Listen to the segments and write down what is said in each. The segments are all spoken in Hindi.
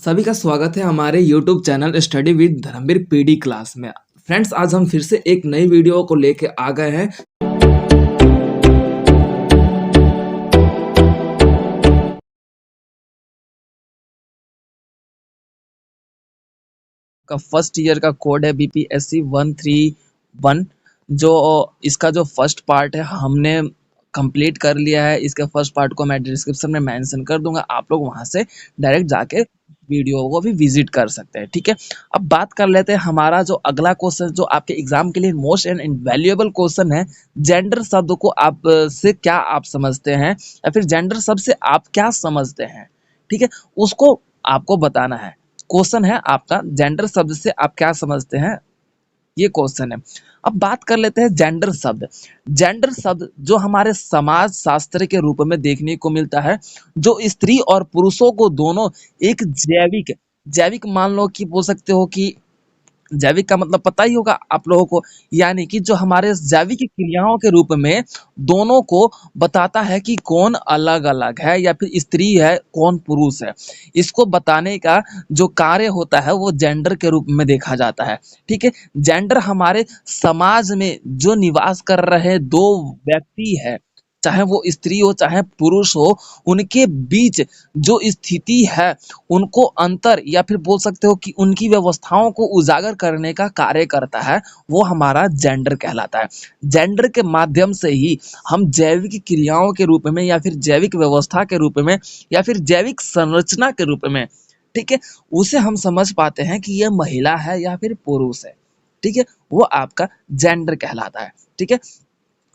सभी का स्वागत है हमारे YouTube channel study with Dharmveer P D class में। फ्रेंड्स, आज हम फिर से एक नई वीडियो को लेके आ गए हैं। का फर्स्ट ईयर का कोड है BPSC 131। जो इसका जो फर्स्ट पार्ट है हमने कंप्लीट कर लिया है। इसके फर्स्ट पार्ट को मैं डिस्क्रिप्शन में मेंशन कर दूंगा, आप लोग वहां से डायरेक्ट जाके वीडियो को भी विजिट कर सकते हैं। ठीक है, अब बात कर लेते हैं हमारा जो अगला क्वेश्चन, जो आपके एग्जाम के लिए मोस्ट एंड इनवैल्यूएबल क्वेश्चन है। जेंडर शब्द को आप से क्या आप समझते हैं, या फिर जेंडर शब्द से आप क्या समझते हैं। ठीक है, उसको आपको बताना है। क्वेश्चन है आपका, जेंडर शब्द से आप क्या समझते हैं, ये क्वेश्चन है। अब बात कर लेते हैं जेंडर शब्द। जेंडर शब्द जो हमारे समाज शास्त्र के रूप में देखने को मिलता है, जो स्त्री और पुरुषों को दोनों एक जैविक जैविक मान लो कि बोल सकते हो कि जैविक का मतलब पता ही होगा आप लोगों को, यानी कि जो हमारे जैविक क्रियाओं के रूप में दोनों को बताता है कि कौन अलग अलग है या फिर स्त्री है, कौन पुरुष है। इसको बताने का जो कार्य होता है वो जेंडर के रूप में देखा जाता है। ठीक है, जेंडर हमारे समाज में जो निवास कर रहे दो व्यक्ति है, चाहे वो स्त्री हो चाहे पुरुष हो, उनके बीच जो स्थिति है उनको अंतर या फिर बोल सकते हो कि उनकी व्यवस्थाओं को उजागर करने का कार्य करता है, वो हमारा जेंडर कहलाता है। जेंडर के माध्यम से ही हम जैविक क्रियाओं के रूप में या फिर जैविक व्यवस्था के रूप में या फिर जैविक संरचना के रूप में, ठीक है, उसे हम समझ पाते हैं कि यह महिला है या फिर पुरुष है। ठीक है, वो आपका जेंडर कहलाता है। ठीक है,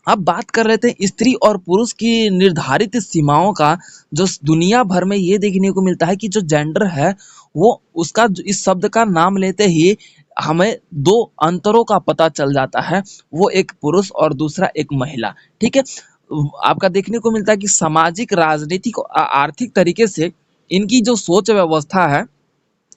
अब बात कर रहे थे स्त्री और पुरुष की निर्धारित सीमाओं का। जो दुनिया भर में ये देखने को मिलता है कि जो जेंडर है वो उसका इस शब्द का नाम लेते ही हमें दो अंतरों का पता चल जाता है, वो एक पुरुष और दूसरा एक महिला। ठीक है, आपका देखने को मिलता है कि सामाजिक, राजनीतिक और आर्थिक तरीके से इनकी जो सोच व्यवस्था है,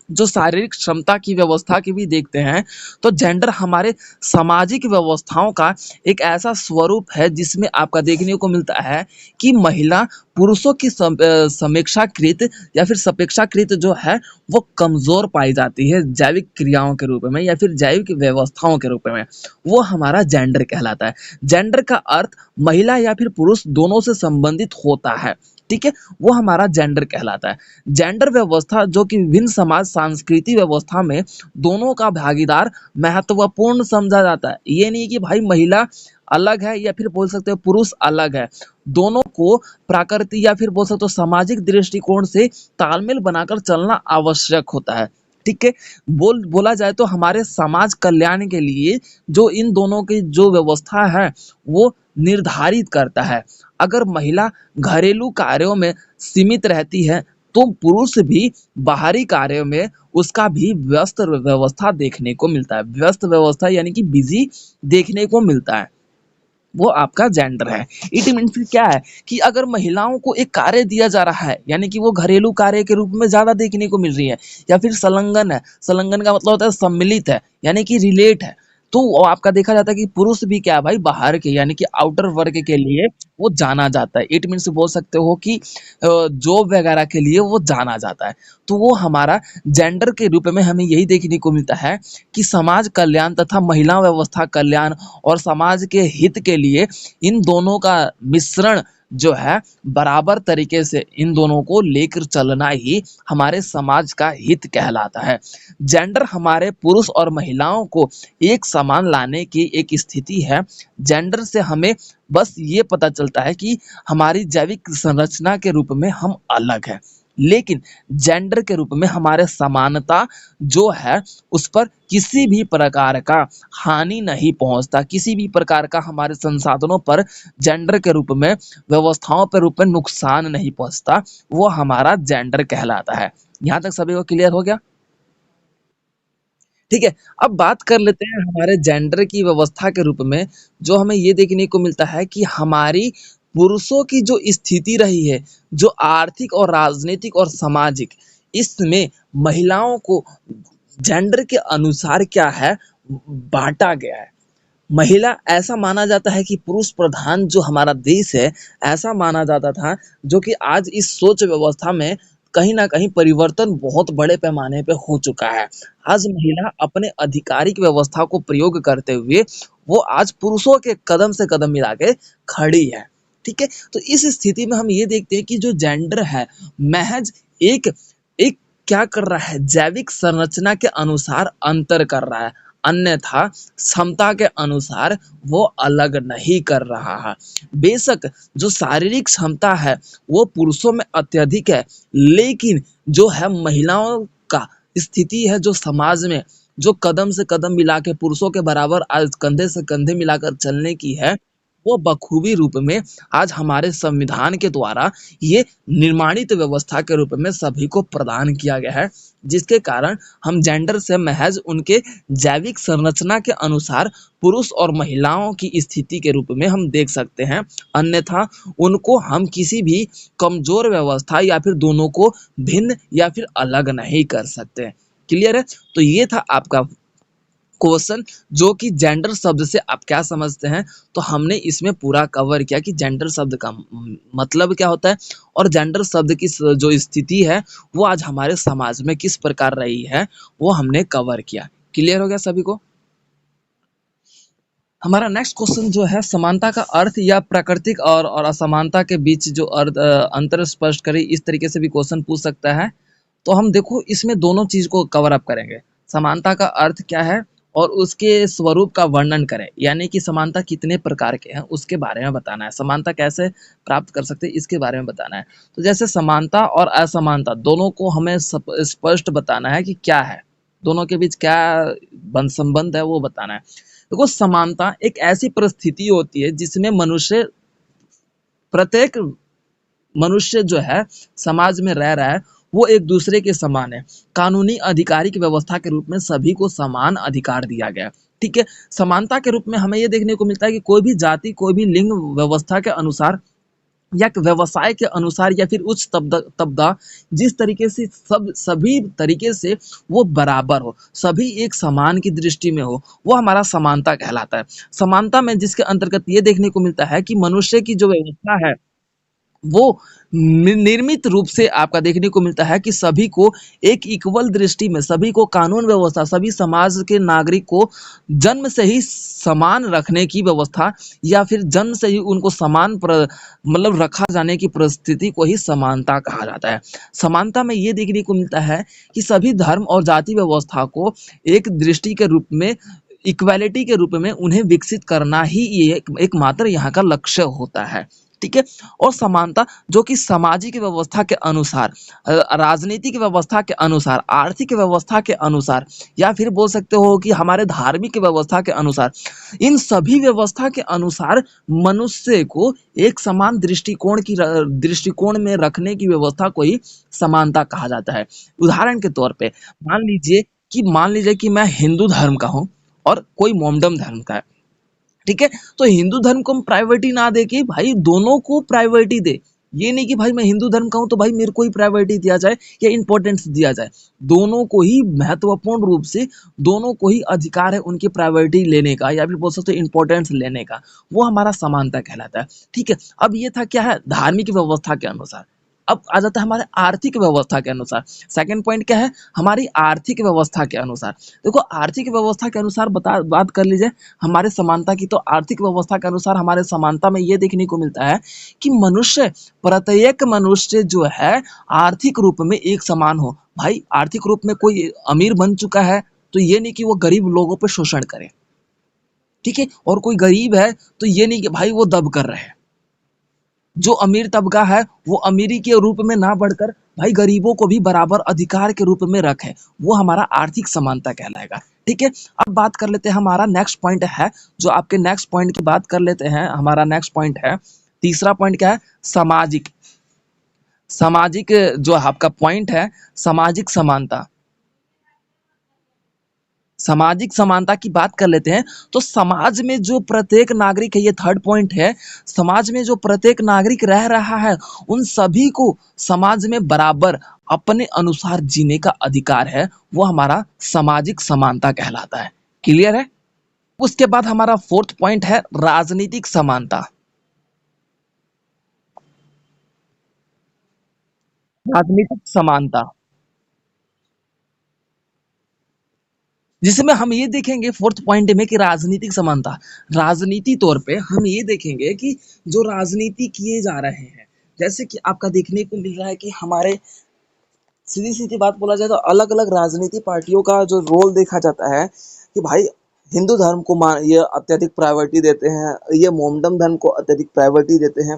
जो शारीरिक क्षमता की व्यवस्था की भी देखते हैं, तो जेंडर हमारे सामाजिक व्यवस्थाओं का एक ऐसा स्वरूप है जिसमें आपका देखने को मिलता है कि महिला पुरुषों की समीक्षाकृत या फिर सपेक्षाकृत जो है वो कमजोर पाई जाती है जैविक क्रियाओं के रूप में या फिर जैविक व्यवस्थाओं के रूप में। वो हमारा जेंडर कहलाता है। जेंडर का अर्थ महिला या फिर पुरुष दोनों से संबंधित होता है। ठीक है, वो हमारा जेंडर कहलाता है। जेंडर व्यवस्था जो कि विभिन्न समाज सांस्कृतिक व्यवस्था में दोनों का भागीदार महत्वपूर्ण समझा जाता है। ये नहीं कि भाई महिला अलग है या फिर बोल सकते हो पुरुष अलग है, दोनों को प्रकृति या फिर बोल सकते हो सामाजिक दृष्टिकोण से तालमेल बनाकर चलना आवश्यक होता है। ठीक है, बोला जाए तो हमारे समाज कल्याण के लिए जो इन दोनों की जो व्यवस्था है वो निर्धारित करता है। अगर महिला घरेलू कार्यों में सीमित रहती है तो पुरुष भी बाहरी कार्यों में उसका भी व्यस्त व्यवस्था देखने को मिलता है। व्यस्त व्यवस्था यानी कि बिजी देखने को मिलता है, वो आपका जेंडर है। इट मीन्स क्या है कि अगर महिलाओं को एक कार्य दिया जा रहा है, यानी कि वो घरेलू कार्य के रूप में ज्यादा देखने को मिल रही है, या फिर संलग्न है, संलग्न का मतलब होता है सम्मिलित है यानी कि रिलेट है, तो वो आपका देखा जाता है कि पुरुष भी क्या है भाई, बाहर के यानी कि आउटर वर्क के लिए वो जाना जाता है। इट मीन्स बोल सकते हो कि जॉब वगैरह के लिए वो जाना जाता है। तो वो हमारा जेंडर के रूप में हमें यही देखने को मिलता है कि समाज कल्याण तथा महिला व्यवस्था कल्याण और समाज के हित के लिए इन दोनों का मिश्रण जो है बराबर तरीके से इन दोनों को लेकर चलना ही हमारे समाज का हित कहलाता है। जेंडर हमारे पुरुष और महिलाओं को एक समान लाने की एक स्थिति है। जेंडर से हमें बस ये पता चलता है कि हमारी जैविक संरचना के रूप में हम अलग हैं, लेकिन जेंडर के रूप में हमारे समानता जो है उस पर किसी भी प्रकार का हानि नहीं पहुंचता, किसी भी प्रकार का हमारे संसाधनों पर जेंडर के रूप में, व्यवस्थाओं के रूप में नुकसान नहीं पहुंचता, वो हमारा जेंडर कहलाता है। यहाँ तक सभी को क्लियर हो गया? ठीक है, अब बात कर लेते हैं हमारे जेंडर की व्यवस्था के रूप में। जो हमें ये देखने को मिलता है कि हमारी पुरुषों की जो स्थिति रही है, जो आर्थिक और राजनीतिक और सामाजिक, इसमें महिलाओं को जेंडर के अनुसार क्या है, बांटा गया है। महिला ऐसा माना जाता है कि पुरुष प्रधान जो हमारा देश है, ऐसा माना जाता था, जो कि आज इस सोच व्यवस्था में कहीं न कहीं परिवर्तन बहुत बड़े पैमाने पे हो चुका है। आज महिला अपने आधिकारिक व्यवस्था को प्रयोग करते हुए वो आज पुरुषों के कदम से कदम मिला के खड़ी है। ठीक है? तो इस स्थिति में हम ये देखते हैं कि जो जेंडर है महज एक एक क्या कर रहा है, जैविक संरचना के अनुसार अंतर कर रहा है, अन्यथा क्षमता के अनुसार वो अलग नहीं कर रहा है। बेशक जो शारीरिक क्षमता है वो पुरुषों में अत्यधिक है, लेकिन जो है महिलाओं का स्थिति है जो समाज में जो कदम से कदम मिला के पुरुषों के बराबर आज कंधे से कंधे मिलाकर चलने की है, वो बखूबी रूप में आज हमारे संविधान के द्वारा ये निर्माणित व्यवस्था के रूप में सभी को प्रदान किया गया है, जिसके कारण हम जेंडर से महज उनके जैविक संरचना के अनुसार पुरुष और महिलाओं की स्थिति के रूप में हम देख सकते हैं, अन्यथा उनको हम किसी भी कमजोर व्यवस्था या फिर दोनों को भिन्न या फिर अलग नहीं कर सकते। क्लियर है? तो ये था आपका क्वेश्चन जो कि जेंडर शब्द से आप क्या समझते हैं। तो हमने इसमें पूरा कवर किया कि जेंडर शब्द का मतलब क्या होता है और जेंडर शब्द की जो स्थिति है वो आज हमारे समाज में किस प्रकार रही है वो हमने कवर किया। क्लियर हो गया सभी को? हमारा नेक्स्ट क्वेश्चन जो है समानता का अर्थ या प्राकृतिक और असमानता के बीच जो अंतर स्पष्ट करे, इस तरीके से भी क्वेश्चन पूछ सकता है। तो हम देखो इसमें दोनों चीज को कवर अप करेंगे। समानता का अर्थ क्या है और उसके स्वरूप का वर्णन करें, यानी कि समानता कितने प्रकार के हैं उसके बारे में बताना है, समानता कैसे प्राप्त कर सकते हैं इसके बारे में बताना है। तो जैसे समानता और असमानता दोनों को हमें स्पष्ट बताना है कि क्या है, दोनों के बीच क्या संबंध है वो बताना है। देखो समानता एक ऐसी परिस्थिति होती है जिसमें प्रत्येक मनुष्य जो है समाज में रह रहा है वो एक दूसरे के समान है। कानूनी आधिकारिक व्यवस्था के रूप में सभी को समान अधिकार दिया गया है। ठीक है? समानता के रूप में हमें ये देखने को मिलता है कि कोई भी जाति, कोई भी लिंग व्यवस्था के अनुसार या व्यवसाय के अनुसार या फिर उच्च तबदा जिस तरीके से सभी तरीके से वो बराबर हो, सभी एक समान की दृष्टि में हो, वो हमारा समानता कहलाता है। समानता में जिसके अंतर्गत ये देखने को मिलता है कि मनुष्य की जो व्यवस्था है वो निर्मित रूप से आपका देखने को मिलता है कि सभी को एक इक्वल दृष्टि में, सभी को कानून व्यवस्था, सभी समाज के नागरिक को जन्म से ही समान रखने की व्यवस्था या फिर जन्म से ही उनको समान मतलब रखा जाने की परिस्थिति को ही समानता कहा जाता है। समानता में ये देखने को मिलता है कि सभी धर्म और जाति व्यवस्था को एक दृष्टि के रूप में, इक्वालिटी के रूप में उन्हें विकसित करना ही ये एकमात्र यहाँ का लक्ष्य होता है। ठीक है? और समानता जो कि सामाजिक व्यवस्था के अनुसार, राजनीतिक व्यवस्था के अनुसार, आर्थिक व्यवस्था के अनुसार या फिर बोल सकते हो कि हमारे धार्मिक व्यवस्था के अनुसार, इन सभी व्यवस्था के अनुसार मनुष्य को एक समान दृष्टिकोण में रखने की व्यवस्था को ही समानता कहा जाता है। उदाहरण के तौर पे मान लीजिए कि मैं हिंदू धर्म का हूँ और कोई मोमडम धर्म का है। ठीक है? तो हिंदू धर्म को हम प्रायोरिटी ना दे के भाई दोनों को प्रायोरिटी दे। ये नहीं कि भाई मैं हिंदू धर्म का हूं तो भाई मेरे को ही प्रायोरिटी दिया जाए या इंपॉर्टेंस दिया जाए। दोनों को ही महत्वपूर्ण रूप से, दोनों को ही अधिकार है उनकी प्रायोरिटी लेने का या फिर बोल सकते हो इंपॉर्टेंस लेने का। वो हमारा समानता कहलाता है। ठीक है? अब ये था क्या है, धार्मिक व्यवस्था के अनुसार। अब आ जाता है हमारे आर्थिक व्यवस्था के अनुसार। सेकंड पॉइंट क्या है, हमारी आर्थिक व्यवस्था के अनुसार। देखो आर्थिक व्यवस्था के अनुसार बात कर लीजिए हमारे समानता की। तो आर्थिक व्यवस्था के अनुसार हमारे समानता में ये देखने को मिलता है कि प्रत्येक मनुष्य जो है आर्थिक रूप में एक समान हो। भाई आर्थिक रूप में कोई अमीर बन चुका है तो ये नहीं कि वो गरीब लोगों पे शोषण करे। ठीक है? और कोई गरीब है तो ये नहीं कि भाई वो दब कर रहे। जो अमीर तबका है वो अमीरी के रूप में ना बढ़कर भाई गरीबों को भी बराबर अधिकार के रूप में रखे, वो हमारा आर्थिक समानता कहलाएगा। ठीक है? अब बात कर लेते हैं, हमारा नेक्स्ट पॉइंट है जो आपके नेक्स्ट पॉइंट की बात कर लेते हैं। हमारा नेक्स्ट पॉइंट है, तीसरा पॉइंट क्या है, सामाजिक। सामाजिक जो आपका पॉइंट है, सामाजिक समानता। सामाजिक समानता की बात कर लेते हैं। तो समाज में जो प्रत्येक नागरिक है, ये थर्ड पॉइंट है, समाज में जो प्रत्येक नागरिक रह रहा है उन सभी को समाज में बराबर अपने अनुसार जीने का अधिकार है, वो हमारा सामाजिक समानता कहलाता है। क्लियर है? उसके बाद हमारा फोर्थ पॉइंट है राजनीतिक समानता। राजनीतिक समानता, जिसमें हम ये देखेंगे फोर्थ पॉइंट में कि राजनीतिक समानता, राजनीति तौर पे हम ये देखेंगे कि जो राजनीति किए जा रहे हैं, जैसे कि आपका देखने को मिल रहा है कि हमारे, सीधी सीधी बात बोला जाए तो अलग अलग राजनीति पार्टियों का जो रोल देखा जाता है कि भाई हिंदू धर्म को ये अत्यधिक प्रायोरिटी देते हैं, ये मोमडम धर्म को अत्यधिक प्रायोरिटी देते हैं।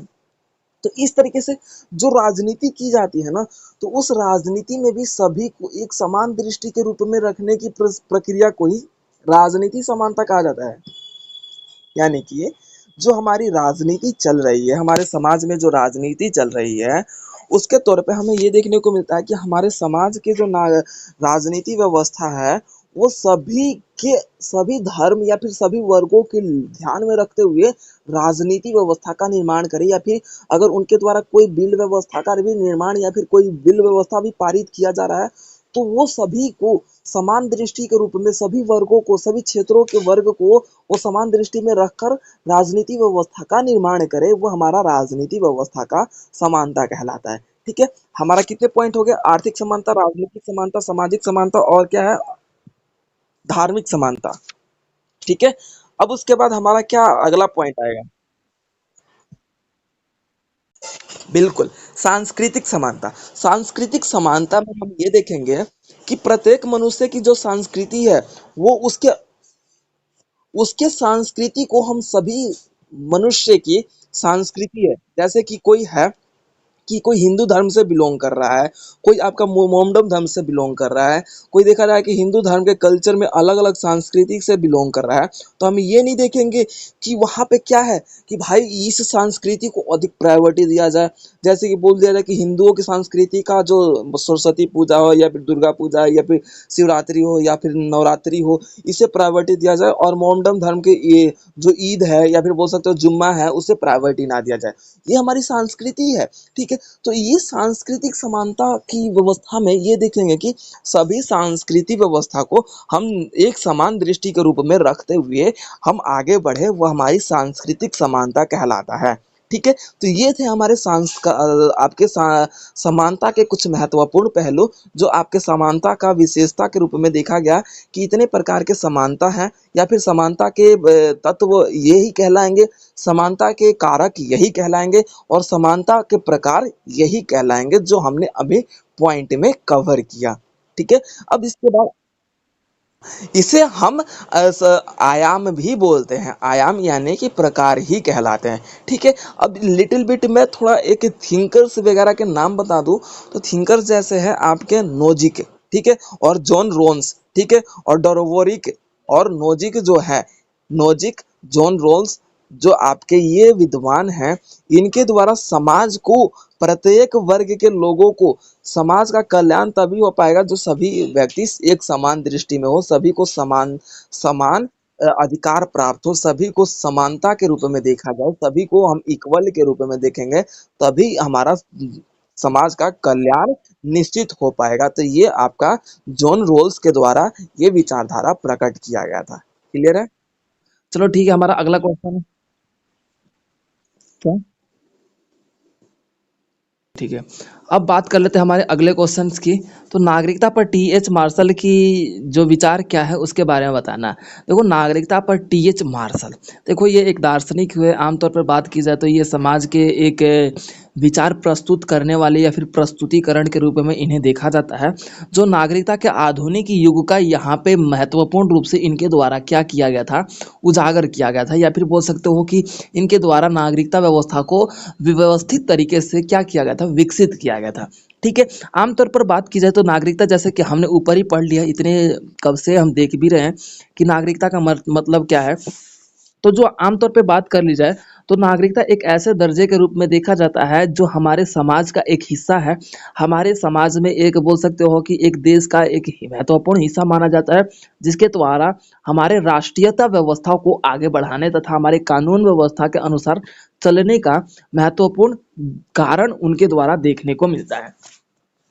तो इस तरीके से जो राजनीति की जाती है ना, तो उस राजनीति में भी सभी को एक समान दृष्टि के रूप में रखने की प्रक्रिया को ही राजनीति समानता कहा जाता है। यानी कि जो हमारी राजनीति चल रही है, हमारे समाज में जो राजनीति चल रही है, उसके तौर पे हमें ये देखने को मिलता है कि हमारे समाज के जो राजनीति व्यवस्था है, वो सभी के सभी धर्म या फिर सभी वर्गों के ध्यान में रखते हुए राजनीति व्यवस्था का निर्माण करे, या फिर अगर उनके द्वारा कोई बिल व्यवस्था का भी निर्माण या फिर कोई बिल व्यवस्था भी पारित किया जा रहा है, तो वो सभी को समान दृष्टि के रूप में, सभी वर्गों को, सभी क्षेत्रों के वर्ग को वो समान दृष्टि में रखकर राजनीति व्यवस्था का निर्माण करे, वो हमारा राजनीति व्यवस्था का समानता कहलाता है। ठीक है, हमारा कितने पॉइंट हो गए? आर्थिक समानता, राजनीतिक समानता, सामाजिक समानता और क्या है? धार्मिक समानता। ठीक है, अब उसके बाद हमारा क्या अगला पॉइंट आएगा? बिल्कुल, सांस्कृतिक समानता। सांस्कृतिक समानता में हम ये देखेंगे कि प्रत्येक मनुष्य की जो संस्कृति है, वो उसके उसके संस्कृति को हम सभी मनुष्य की संस्कृति है, जैसे कि कोई है कि कोई हिंदू धर्म से बिलोंग कर रहा है, कोई आपका मोमडम धर्म से बिलोंग कर रहा है, कोई देखा जाए कि हिंदू धर्म के कल्चर में अलग अलग सांस्कृतिक से बिलोंग कर रहा है, तो हम ये नहीं देखेंगे कि वहाँ पे क्या है कि भाई इस संस्कृति को अधिक प्रायोरिटी दिया जाए। जैसे कि बोल दिया जाए कि हिंदुओं की संस्कृति का जो सरस्वती पूजा हो या फिर दुर्गा पूजा या फिर शिवरात्रि हो या फिर नवरात्रि हो, इसे प्रायोरिटी दिया जाए, और मोमडम धर्म के ये जो ईद है या फिर बोल सकते हो जुम्मा है, उसे प्रायोरिटी ना दिया जाए। ये हमारी संस्कृति है। ठीक है, तो ये सांस्कृतिक समानता की व्यवस्था में ये देखेंगे कि सभी सांस्कृतिक व्यवस्था को हम एक समान दृष्टि के रूप में रखते हुए हम आगे बढ़े, वो हमारी सांस्कृतिक समानता कहलाता है। ठीक है, तो ये थे हमारे आपके समानता के कुछ महत्वपूर्ण पहलू, जो आपके समानता का विशेषता के रूप में देखा गया कि इतने प्रकार के समानता हैं, या फिर समानता के तत्व यही कहलाएंगे, समानता के कारक यही कहलाएंगे, और समानता के प्रकार यही कहलाएंगे जो हमने अभी पॉइंट में कवर किया। ठीक है, अब इसके बाद इसे हम आयाम भी बोलते हैं, आयाम यानी कि प्रकार ही कहलाते हैं। ठीक है, अब लिटिल बिट में थोड़ा एक थिंकर्स वगैरह के नाम बता दूं, तो थिंकर्स जैसे हैं आपके नोजिक, ठीक है, और जॉन रोन्स, ठीक है, और डोरोवोरिक और नोजिक जो है, नोजिक, जॉन रोल्स, जो आपके ये विद्वान हैं, इनके द्वारा समाज को, प्रत्येक वर्ग के लोगों को, समाज का कल्याण तभी हो पाएगा जो सभी व्यक्ति एक समान दृष्टि में हो, सभी को समान समान अधिकार प्राप्त हो, सभी को समानता के रूप में देखा जाए, सभी को हम इक्वल के रूप में देखेंगे, तभी हमारा समाज का कल्याण निश्चित हो पाएगा। तो ये आपका जॉन रोल्स के द्वारा ये विचारधारा प्रकट किया गया था। क्लियर है? चलो ठीक है, हमारा अगला क्वेश्चन है क्या? ठीक है, अब बात कर लेते हैं हमारे अगले क्वेश्चंस की। तो नागरिकता पर टीएच मार्शल की जो विचार क्या है उसके बारे में बताना। देखो, नागरिकता पर टीएच मार्शल, देखो ये एक दार्शनिक हुए। आमतौर पर बात की जाए तो ये समाज के एक विचार प्रस्तुत करने वाले या फिर प्रस्तुतिकरण के रूप में इन्हें देखा जाता है। जो नागरिकता के आधुनिक युग का यहाँ पे महत्वपूर्ण रूप से इनके द्वारा क्या किया गया था, उजागर किया गया था, या फिर बोल सकते हो कि इनके द्वारा नागरिकता व्यवस्था को व्यवस्थित तरीके से क्या किया गया था, विकसित किया गया था। ठीक है, आमतौर पर बात की जाए तो नागरिकता, जैसे कि हमने ऊपर ही पढ़ लिया, इतने कब से हम देख भी रहे हैं कि नागरिकता का मतलब क्या है। तो जो आमतौर पे बात कर ली जाए तो नागरिकता एक ऐसे दर्जे के रूप में देखा जाता है जो हमारे समाज का एक हिस्सा है। हमारे समाज में एक बोल सकते हो कि एक देश का एक महत्वपूर्ण हिस्सा माना जाता है, जिसके द्वारा हमारे राष्ट्रीयता व्यवस्था को आगे बढ़ाने तथा हमारे कानून व्यवस्था के अनुसार चलने का महत्वपूर्ण कारण उनके द्वारा देखने को मिलता है।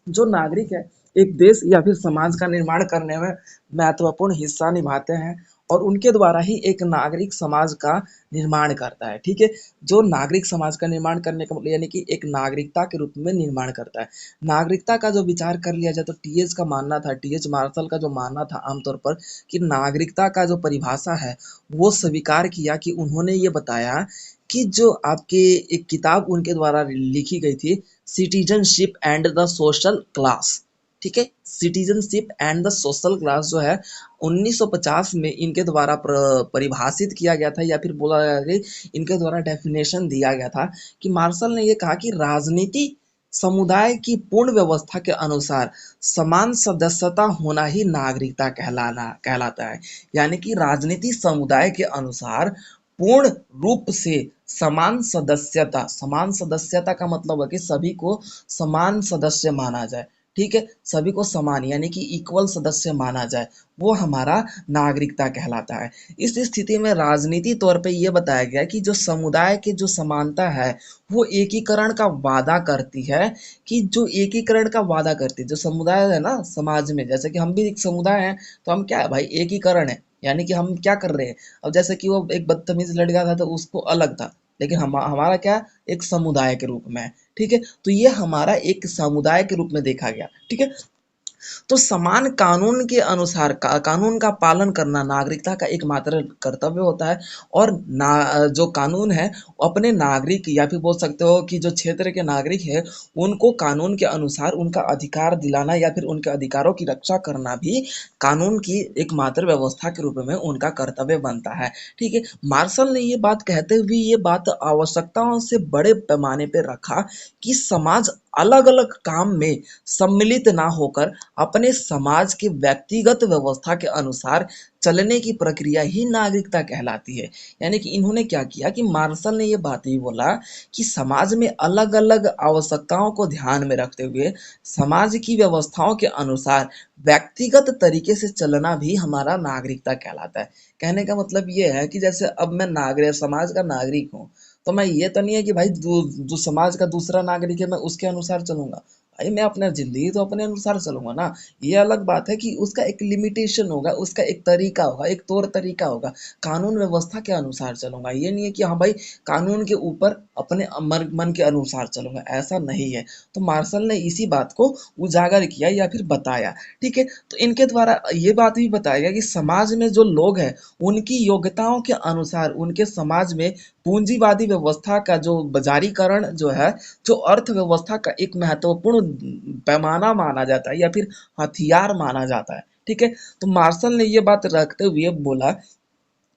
जो नागरिक है, एक देश या फिर समाज का निर्माण करने में महत्वपूर्ण हिस्सा निभाते हैं, और उनके द्वारा ही एक नागरिक समाज का निर्माण करता है। ठीक है, जो नागरिक समाज का निर्माण करने का मतलब यानी कि एक नागरिकता के रूप में निर्माण करता है। नागरिकता का जो विचार कर लिया जाए तो टीएच का मानना था, टीएच मार्शल का जो मानना था आमतौर पर, कि नागरिकता का जो परिभाषा है वो स्वीकार किया कि उन्होंने ये बताया कि जो आपके एक किताब उनके द्वारा लिखी गई थी, citizenship and the social class. ठीक है, citizenship and the social class जो है 1950 में इनके द्वारा परिभाषित किया गया था, या फिर बोला गया कि इनके द्वारा डेफिनेशन दिया गया था कि मार्शल ने ये कहा कि राजनीति समुदाय की पूर्ण व्यवस्था के अनुसार समान सदस्यता होना ही नागरिकता कहलाना कहलाता है। यानी कि राजनीति समुदाय के अनुसार पूर्ण रूप से समान सदस्यता का मतलब है कि सभी को समान सदस्य माना जाए। ठीक है, सभी को समान यानी कि इक्वल सदस्य माना जाए, वो हमारा नागरिकता कहलाता है। इस स्थिति में राजनीति तौर पे ये बताया गया कि जो समुदाय की जो समानता है वो एकीकरण का वादा करती है, कि जो एकीकरण का वादा करती है जो समुदाय है ना समाज में, जैसे कि हम भी एक समुदाय हैं, तो हम क्या है भाई, एकीकरण है। यानी कि हम क्या कर रहे हैं, अब जैसे कि वो एक बदतमीज लड़का था तो उसको अलग था, लेकिन हम हमारा क्या, एक समुदाय के रूप में है। ठीक है, तो ये हमारा एक समुदाय के रूप में देखा गया। ठीक है, तो समान कानून के अनुसार कानून का पालन करना नागरिकता का एकमात्र कर्तव्य होता है। और जो कानून है अपने नागरिक, या फिर बोल सकते हो कि जो क्षेत्र के नागरिक है उनको कानून के अनुसार उनका अधिकार दिलाना या फिर उनके अधिकारों की रक्षा करना भी कानून की एकमात्र व्यवस्था के रूप में उनका कर्तव्य बनता है। ठीक है, मार्शल ने ये बात कहते हुए ये बात आवश्यकताओं से बड़े पैमाने पर रखा कि समाज अलग अलग काम में सम्मिलित ना होकर अपने समाज की व्यक्तिगत व्यवस्था के अनुसार चलने की प्रक्रिया ही नागरिकता कहलाती है। यानी कि इन्होंने क्या किया कि मार्शल ने ये बात ही बोला कि समाज में अलग अलग आवश्यकताओं को ध्यान में रखते हुए समाज की व्यवस्थाओं के अनुसार व्यक्तिगत तरीके से चलना भी हमारा नागरिकता कहलाता है। कहने का मतलब ये है कि जैसे अब मैं नागरिक समाज का नागरिक हूँ, तो मैं ये तो नहीं है कि भाई जो समाज का दूसरा नागरिक है मैं उसके अनुसार चलूंगा। भाई मैं अपना जिंदगी तो अपने अनुसार चलूंगा ना। ये अलग बात है कि उसका एक लिमिटेशन होगा, उसका एक तरीका होगा, एक तौर तरीका होगा, कानून व्यवस्था के अनुसार चलूंगा। ये नहीं है कि हाँ भाई कानून के ऊपर अपने मन के अनुसार चलूंगा, ऐसा नहीं है। तो मार्शल ने इसी बात को उजागर किया या फिर बताया। ठीक है, तो इनके द्वारा ये बात भी बताया गया कि समाज में जो लोग हैं उनकी योग्यताओं के अनुसार उनके समाज में पूंजीवादी व्यवस्था का जो बाजारीकरण जो है, जो अर्थव्यवस्था का एक महत्वपूर्ण पैमाना माना जाता है या फिर हथियार माना जाता है। ठीक है, तो मार्शल ने ये बात रखते हुए बोला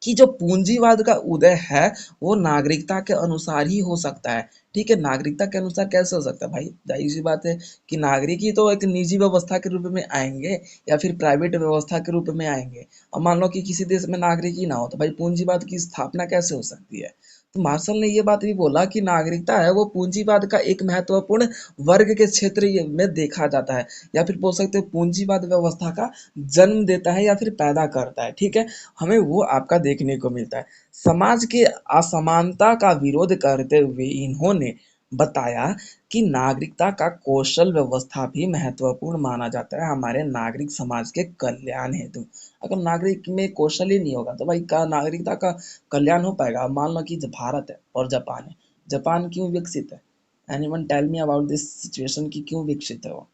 कि जो पूंजीवाद का उदय है वो नागरिकता के अनुसार ही हो सकता है। ठीक है, नागरिकता के अनुसार कैसे हो सकता है भाई, जाहिर सी बात है कि नागरिक ही तो एक निजी व्यवस्था के रूप में आएंगे या फिर प्राइवेट व्यवस्था के रूप में आएंगे। अब मान लो कि किसी देश में नागरिक ही ना हो तो भाई पूंजीवाद की स्थापना कैसे हो सकती है। तो मार्शल ने ये बात भी बोला कि नागरिकता है वो पूंजीवाद का एक महत्वपूर्ण वर्ग के क्षेत्र में देखा जाता है, या फिर बोल सकते हैं पूंजीवाद व्यवस्था का जन्म देता है या फिर पैदा करता है। ठीक है, हमें वो आपका देखने को मिलता है। समाज के असमानता का विरोध करते हुए इन्होंने बताया कि नागरिकता का कौशल व्यवस्था भी महत्वपूर्ण माना जाता है हमारे नागरिक समाज के कल्याण हेतु। अगर नागरिक में कौशल ही नहीं होगा तो भाई का नागरिकता का कल्याण हो पाएगा। अब मान लो कि भारत है और जापान है, जापान क्यों विकसित है, anyone tell me about this situation की क्यों विकसित है वो,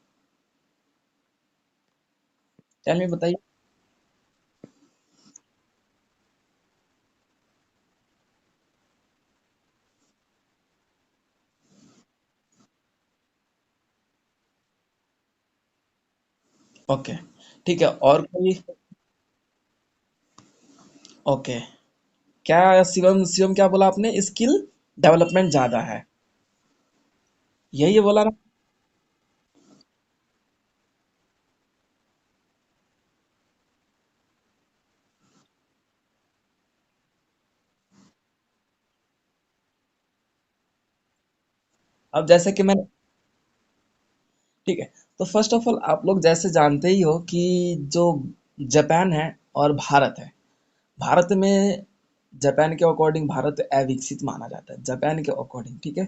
टेल मी बताइए। ओके, ठीक है, और कोई। ओके, क्या शिवम शिवम क्या बोला आपने, स्किल डेवलपमेंट ज्यादा है, यही बोला ना। अब जैसे कि मैं, ठीक है, तो फर्स्ट ऑफ ऑल आप लोग जैसे जानते ही हो कि जो जापान है और भारत है, भारत में जापान के अकॉर्डिंग भारत अविकसित माना जाता है जापान के अकॉर्डिंग। ठीक है,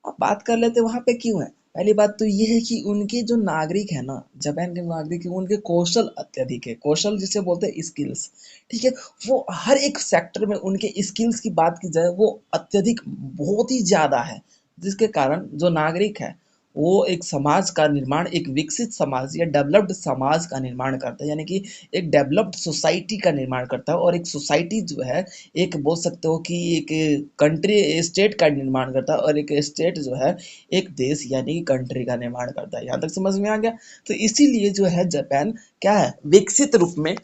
अब बात कर लेते हैं वहां पे क्यों है। पहली बात तो ये है कि उनके जो नागरिक है ना, जापान के नागरिक है, उनके कौशल अत्यधिक है। कौशल जिसे बोलते हैं स्किल्स, ठीक है। वो हर एक सेक्टर में उनके स्किल्स की बात की जाए वो अत्यधिक बहुत ही ज़्यादा है, जिसके कारण जो नागरिक है वो एक समाज का निर्माण, एक विकसित समाज या डेवलप्ड समाज का निर्माण करता है, यानी कि एक डेवलप्ड सोसाइटी का निर्माण करता है। और एक सोसाइटी जो है, एक बोल सकते हो कि एक कंट्री स्टेट का निर्माण करता है, और एक स्टेट जो है एक देश यानी कि कंट्री का निर्माण करता है। यहाँ तक समझ में आ गया। तो इसीलिए जो है जापान क्या है, विकसित रूप में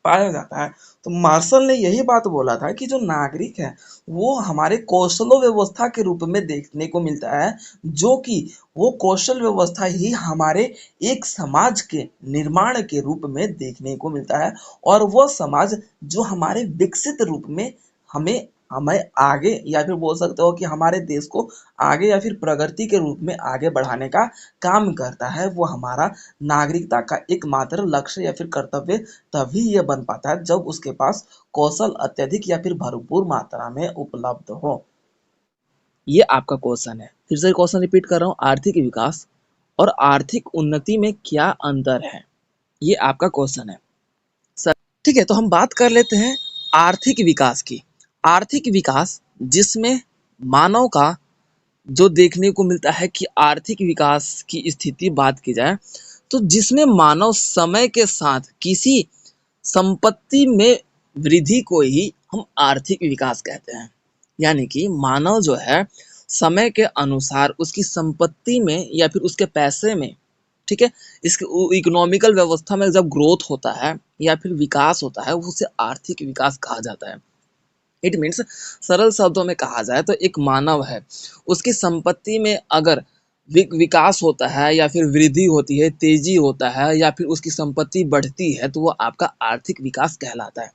पाया जाता है। तो मार्शल ने यही बात बोला था कि जो नागरिक है वो हमारे कौशलों व्यवस्था के रूप में देखने को मिलता है, जो कि वो कौशल व्यवस्था ही हमारे एक समाज के निर्माण के रूप में देखने को मिलता है। और वो समाज जो हमारे विकसित रूप में हमें हमें आगे, या फिर बोल सकते हो कि हमारे देश को आगे या फिर प्रगति के रूप में आगे बढ़ाने का काम करता है, वो हमारा नागरिकता का एकमात्र लक्ष्य या फिर कर्तव्य तभी ये बन पाता है जब उसके पास कौशल अत्यधिक या फिर भरपूर मात्रा में उपलब्ध हो। ये आपका क्वेश्चन है। फिर से क्वेश्चन रिपीट कर रहा हूँ, आर्थिक विकास और आर्थिक उन्नति में क्या अंतर है? ये आपका क्वेश्चन है सर। ठीक है, तो हम बात कर लेते हैं आर्थिक विकास की। आर्थिक विकास जिसमें मानव का जो देखने को मिलता है कि आर्थिक विकास की स्थिति बात की जाए, तो जिसमें मानव समय के साथ किसी संपत्ति में वृद्धि को ही हम आर्थिक विकास कहते हैं। यानी कि मानव जो है समय के अनुसार उसकी संपत्ति में या फिर उसके पैसे में, ठीक है, इसके इकोनॉमिकल व्यवस्था में जब ग्रोथ होता है या फिर विकास होता है, उसे आर्थिक विकास कहा जाता है। इट मीन्स, सरल शब्दों में कहा जाए तो एक मानव है, उसकी संपत्ति में अगर विकास होता है या फिर वृद्धि होती है, तेजी होता है या फिर उसकी संपत्ति बढ़ती है, तो वो आपका आर्थिक विकास कहलाता है।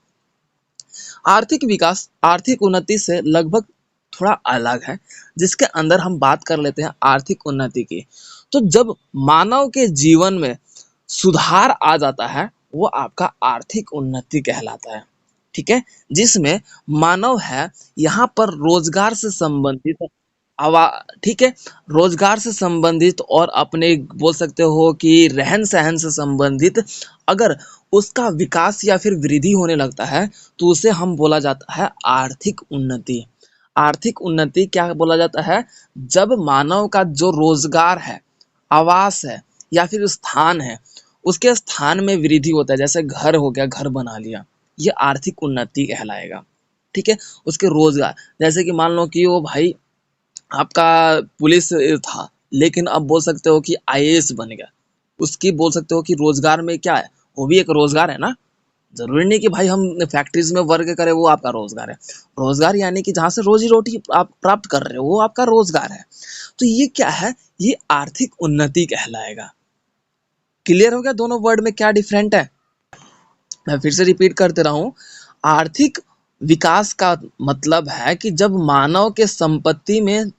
आर्थिक विकास आर्थिक उन्नति से लगभग थोड़ा अलग है, जिसके अंदर हम बात कर लेते हैं आर्थिक उन्नति की। तो जब मानव के जीवन में सुधार आ जाता है, वो आपका आर्थिक उन्नति कहलाता है। ठीक है, जिसमें मानव है यहाँ पर रोजगार से संबंधित आवा ठीक है, रोजगार से संबंधित और अपने बोल सकते हो कि रहन सहन से संबंधित अगर उसका विकास या फिर वृद्धि होने लगता है, तो उसे हम बोला जाता है आर्थिक उन्नति। आर्थिक उन्नति क्या बोला जाता है? जब मानव का जो रोजगार है, आवास है या फिर स्थान है, उसके स्थान में वृद्धि होता है। जैसे घर हो गया, घर बना लिया, ये आर्थिक उन्नति कहलाएगा। ठीक है, उसके रोजगार, जैसे कि मान लो कि वो भाई आपका पुलिस था, लेकिन अब बोल सकते हो कि आईएएस बन गया, उसकी बोल सकते हो कि रोजगार में क्या है, वो भी एक रोजगार है ना। जरूरी नहीं कि भाई हम फैक्ट्रीज में वर्क करें, वो आपका रोजगार है। रोजगार यानी कि जहां से रोजी रोटी आप प्राप्त कर रहे हो, वो आपका रोजगार है। तो ये क्या है? ये आर्थिक उन्नति कहलाएगा। क्लियर हो गया दोनों वर्ड में क्या डिफरेंट है? मैं फिर से रिपीट करते रहा हूँ। आर्थिक विकास का मतलब है कि जब मानव के संपत्ति में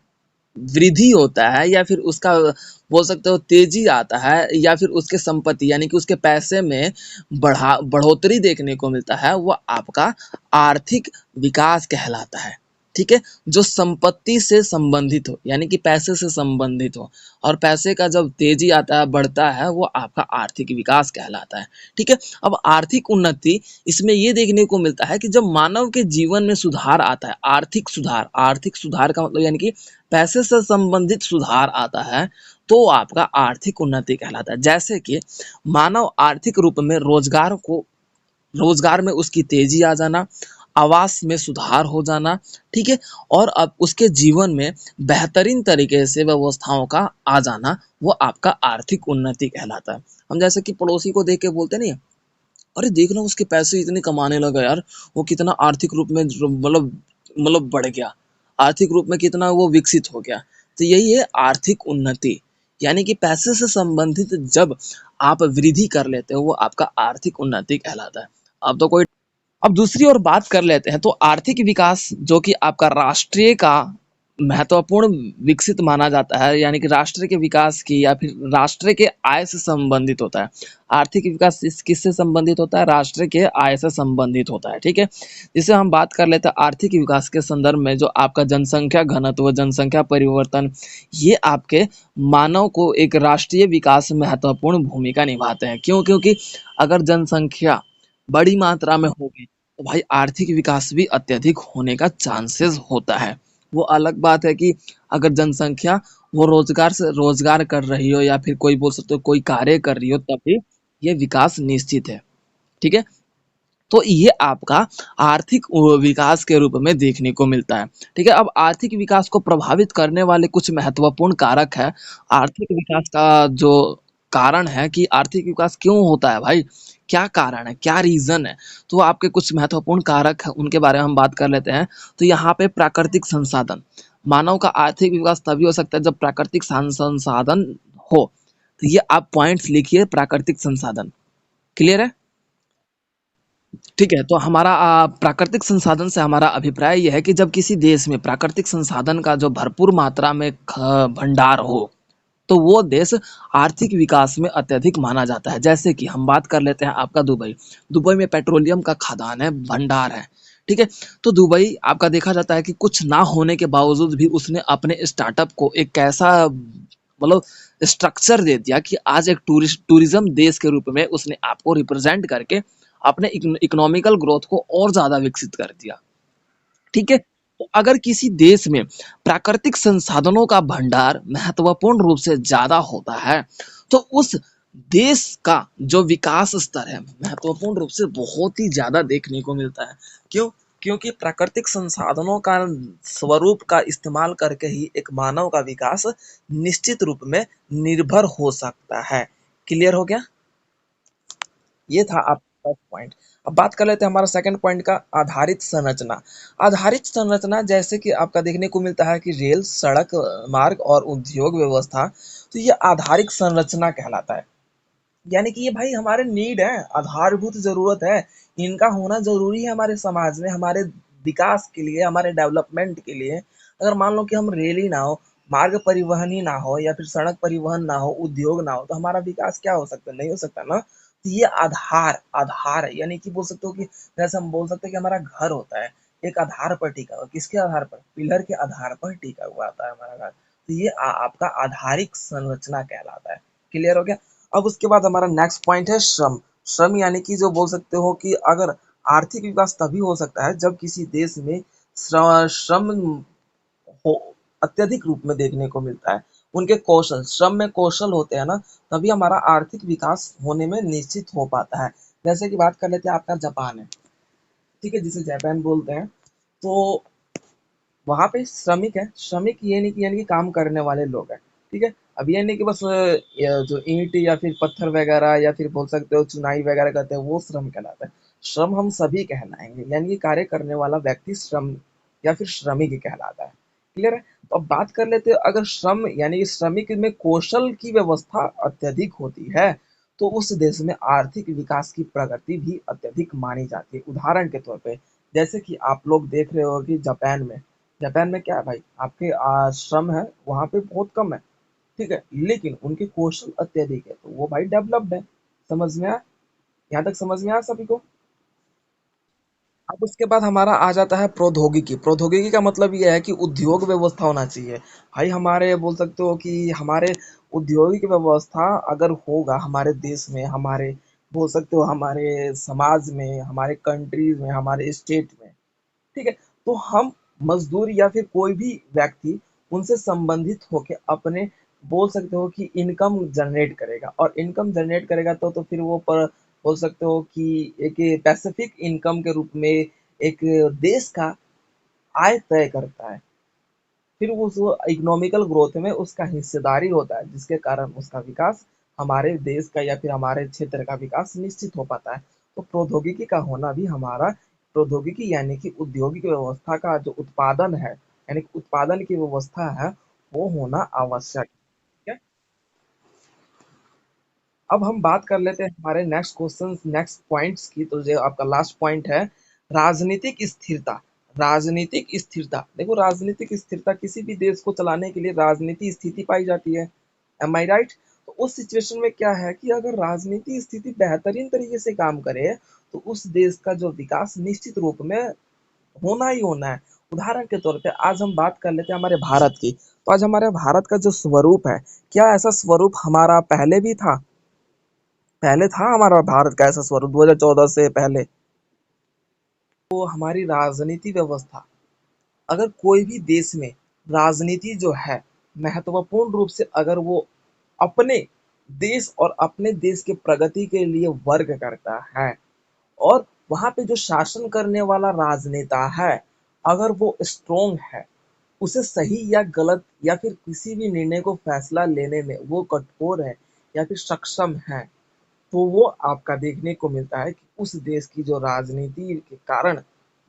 वृद्धि होता है या फिर उसका बोल सकते हो तेजी आता है, या फिर उसके संपत्ति यानी कि उसके पैसे में बढ़ोतरी देखने को मिलता है, वो आपका आर्थिक विकास कहलाता है। ठीक है, जो संपत्ति से संबंधित हो, यानी कि पैसे से संबंधित हो, और पैसे का जब तेजी आता है, बढ़ता है, वो आपका आर्थिक विकास कहलाता है। ठीक है, अब आर्थिक उन्नति, इसमें ये देखने को मिलता है कि जब मानव के जीवन में सुधार आता है, आर्थिक सुधार का मतलब यानी कि पैसे से संबंधित सुधार आता है, तो आपका आर्थिक उन्नति कहलाता है। जैसे कि मानव आर्थिक रूप में रोजगार में उसकी तेजी आ जाना, आवास में सुधार हो जाना, ठीक है, और अब उसके जीवन में बेहतरीन तरीके से व्यवस्थाओं का आ जाना, वो आपका आर्थिक उन्नति कहलाता है। हम जैसे कि पड़ोसी को देख के बोलते नहीं, अरे देख लो उसके पैसे इतने कमाने लगा यार, वो कितना आर्थिक रूप में बढ़ गया, आर्थिक रूप में कितना वो विकसित हो गया। तो यही है आर्थिक उन्नति, यानी कि पैसे से संबंधित जब आप वृद्धि कर लेते हो, वो आपका आर्थिक उन्नति कहलाता है। अब तो कोई अब दूसरी ओर बात कर लेते हैं, तो आर्थिक विकास जो कि आपका राष्ट्रीय का महत्वपूर्ण विकसित माना जाता है, यानी कि राष्ट्र के विकास की या फिर राष्ट्र के आय से संबंधित होता है। आर्थिक विकास किससे संबंधित होता है? राष्ट्र के आय से संबंधित होता है, ठीक है। जिसे हम बात कर लेते हैं आर्थिक विकास के संदर्भ में, जो आपका जनसंख्या घनत्व, जनसंख्या परिवर्तन, ये आपके मानव को एक राष्ट्रीय विकास में महत्वपूर्ण भूमिका निभाते हैं। क्यों? क्योंकि अगर जनसंख्या बड़ी मात्रा में होगी तो भाई आर्थिक विकास भी अत्यधिक होने का चांसेस होता है। वो अलग बात है कि अगर जनसंख्या वो रोजगार से रोजगार कर रही हो या फिर कोई बोल सकते हो कोई कार्य कर रही हो, तब भी ये विकास निश्चित है, ठीक है। तो ये आपका आर्थिक विकास के रूप में देखने को मिलता है, ठीक है। अब आर्थिक विकास को प्रभावित करने वाले कुछ महत्वपूर्ण कारक है। आर्थिक विकास का जो कारण है कि आर्थिक विकास क्यों होता है भाई, क्या कारण है, क्या रीजन है, तो आपके कुछ महत्वपूर्ण कारक है, उनके बारे में हम बात कर लेते हैं। तो यहाँ पे प्राकृतिक संसाधन, मानव का आर्थिक विकास तभी हो सकता है जब प्राकृतिक संसाधन हो। तो ये आप पॉइंट्स लिखिए, प्राकृतिक संसाधन, क्लियर है। ठीक है, तो हमारा प्राकृतिक संसाधन से हमारा अभिप्राय ये है कि जब किसी देश में प्राकृतिक संसाधन का जो भरपूर मात्रा में भंडार हो, तो वो देश आर्थिक विकास में अत्यधिक माना जाता है। जैसे कि हम बात कर लेते हैं आपका दुबई। दुबई में पेट्रोलियम का खदान है, भंडार है, ठीक है। तो दुबई आपका देखा जाता है कि कुछ ना होने के बावजूद भी उसने अपने स्टार्टअप को एक कैसा मतलब स्ट्रक्चर दे दिया कि आज एक टूरिज्म देश के रूप में उसने आपको रिप्रेजेंट करके अपने इकोनॉमिकल ग्रोथ को और ज्यादा विकसित कर दिया, ठीक है। तो अगर किसी देश में प्राकृतिक संसाधनों का भंडार महत्वपूर्ण रूप से ज्यादा होता है, तो उस देश का जो विकास स्तर है महत्वपूर्ण रूप से बहुत ही ज्यादा देखने को मिलता है। क्यों? क्योंकि प्राकृतिक संसाधनों का स्वरूप का इस्तेमाल करके ही एक मानव का विकास निश्चित रूप में निर्भर हो सकता है। क्लियर हो गया? ये था आपका फर्स्ट पॉइंट। अब बात कर लेते हैं हमारा सेकंड पॉइंट का, आधारित संरचना। आधारित संरचना जैसे कि आपका देखने को मिलता है कि रेल, सड़क मार्ग और उद्योग व्यवस्था, तो ये आधारिक संरचना कहलाता है। यानी कि ये भाई हमारे नीड है, आधारभूत जरूरत है, इनका होना जरूरी है हमारे समाज में, हमारे विकास के लिए, हमारे डेवलपमेंट के लिए। अगर मान लो कि हम रेल ही ना हो, मार्ग परिवहन ही ना हो या फिर सड़क परिवहन ना हो, उद्योग ना हो, तो हमारा विकास क्या हो सकता है? नहीं हो सकता ना। तो ये आधार आधार है, यानी कि बोल सकते हो कि जैसे हम बोल सकते हैं कि हमारा घर होता है, एक आधार पर टिका हुआ, किसके आधार पर? पिलर के आधार पर टिका हुआ आता है हमारा घर। तो ये आपका आधारिक संरचना कहलाता है। क्लियर हो गया? अब उसके बाद हमारा नेक्स्ट पॉइंट है श्रम। श्रम यानी कि जो बोल सकते हो कि अगर आर्थिक विकास तभी हो सकता है जब किसी देश में श्रम हो अत्यधिक रूप में देखने को मिलता है। उनके कौशल, श्रम में कौशल होते हैं ना, तभी हमारा आर्थिक विकास होने में निश्चित हो पाता है। जैसे कि बात कर लेते हैं आपका जापान है, ठीक है, जिसे जापान बोलते हैं। तो वहाँ पे श्रमिक है, श्रमिक ये नहीं कि यानी कि काम करने वाले लोग हैं, ठीक है। अब ये नहीं कि बस जो ईंट या फिर पत्थर वगैरह या फिर बोल सकते हो चुनाई वगैरह करते हैं वो श्रम कहलाता है। श्रम हम सभी कहलाएंगे, यानी कि कार्य करने वाला व्यक्ति श्रम या फिर श्रमिक कहलाता है। क्लियर है? तो अब बात कर लेते हैं, अगर श्रम यानी कि श्रमिक में कौशल की व्यवस्था अत्यधिक होती है, तो उस देश में आर्थिक विकास की प्रगति भी अत्यधिक मानी जाती है। उदाहरण के तौर पे जैसे कि आप लोग देख रहे हो कि जापान में क्या है भाई, आपके श्रम है वहाँ पे बहुत कम है, ठीक है, लेकिन उनके कौशल अत्यधिक है, तो वो भाई डेवलप्ड है। समझ में आया? यहाँ तक समझ में आया सभी को? अब उसके बाद हमारा आ जाता है प्रौद्योगिकी। प्रौद्योगिकी का मतलब ये है कि उद्योग व्यवस्था होना चाहिए। भाई हमारे बोल सकते हो कि हमारे औद्योगिक व्यवस्था अगर होगा हमारे देश में, हमारे बोल सकते हो हमारे समाज में, हमारे कंट्रीज में, हमारे स्टेट में, ठीक है, तो हम मजदूर या फिर कोई भी व्यक्ति उनसे संबंधित होके अपने बोल सकते हो कि इनकम जनरेट करेगा, और इनकम जनरेट करेगा तो फिर वो पर बोल सकते हो कि एक पैसिफिक इनकम के रूप में एक देश का आय तय करता है। फिर उस इकोनॉमिकल ग्रोथ में उसका हिस्सेदारी होता है, जिसके कारण उसका विकास, हमारे देश का या फिर हमारे क्षेत्र का विकास निश्चित हो पाता है। तो प्रौद्योगिकी का होना भी हमारा, प्रौद्योगिकी यानी कि औद्योगिक व्यवस्था का जो उत्पादन है, यानी कि उत्पादन की व्यवस्था है, वो होना आवश्यक है। अब हम बात कर लेते हैं हमारे नेक्स्ट क्वेश्चन, नेक्स्ट पॉइंट्स की। तो जो आपका लास्ट पॉइंट है, राजनीतिक स्थिरता। राजनीतिक स्थिरता, देखो राजनीतिक स्थिरता किसी भी देश को चलाने के लिए राजनीति स्थिति पाई जाती है। एम आई राइट? तो उस सिचुएशन में क्या है कि अगर राजनीति स्थिति बेहतरीन तरीके से काम करे तो उस देश का जो विकास निश्चित रूप में होना ही होना है। उदाहरण के तौर पे आज हम बात कर लेते हैं हमारे भारत की। तो आज हमारे भारत का जो स्वरूप है, क्या ऐसा स्वरूप हमारा पहले भी था? पहले था हमारा भारत का ऐसा स्वरूप 2014 से पहले? तो हमारी राजनीति व्यवस्था, अगर कोई भी देश में राजनीति जो है महत्वपूर्ण रूप से अगर वो अपने देश और अपने देश के प्रगति के लिए वर्क करता है और वहां पे जो शासन करने वाला राजनेता है अगर वो स्ट्रोंग है, उसे सही या गलत या फिर किसी भी निर्णय को फैसला लेने में वो कठोर है या फिर सक्षम है, तो वो आपका देखने को मिलता है कि उस देश की जो राजनीति के कारण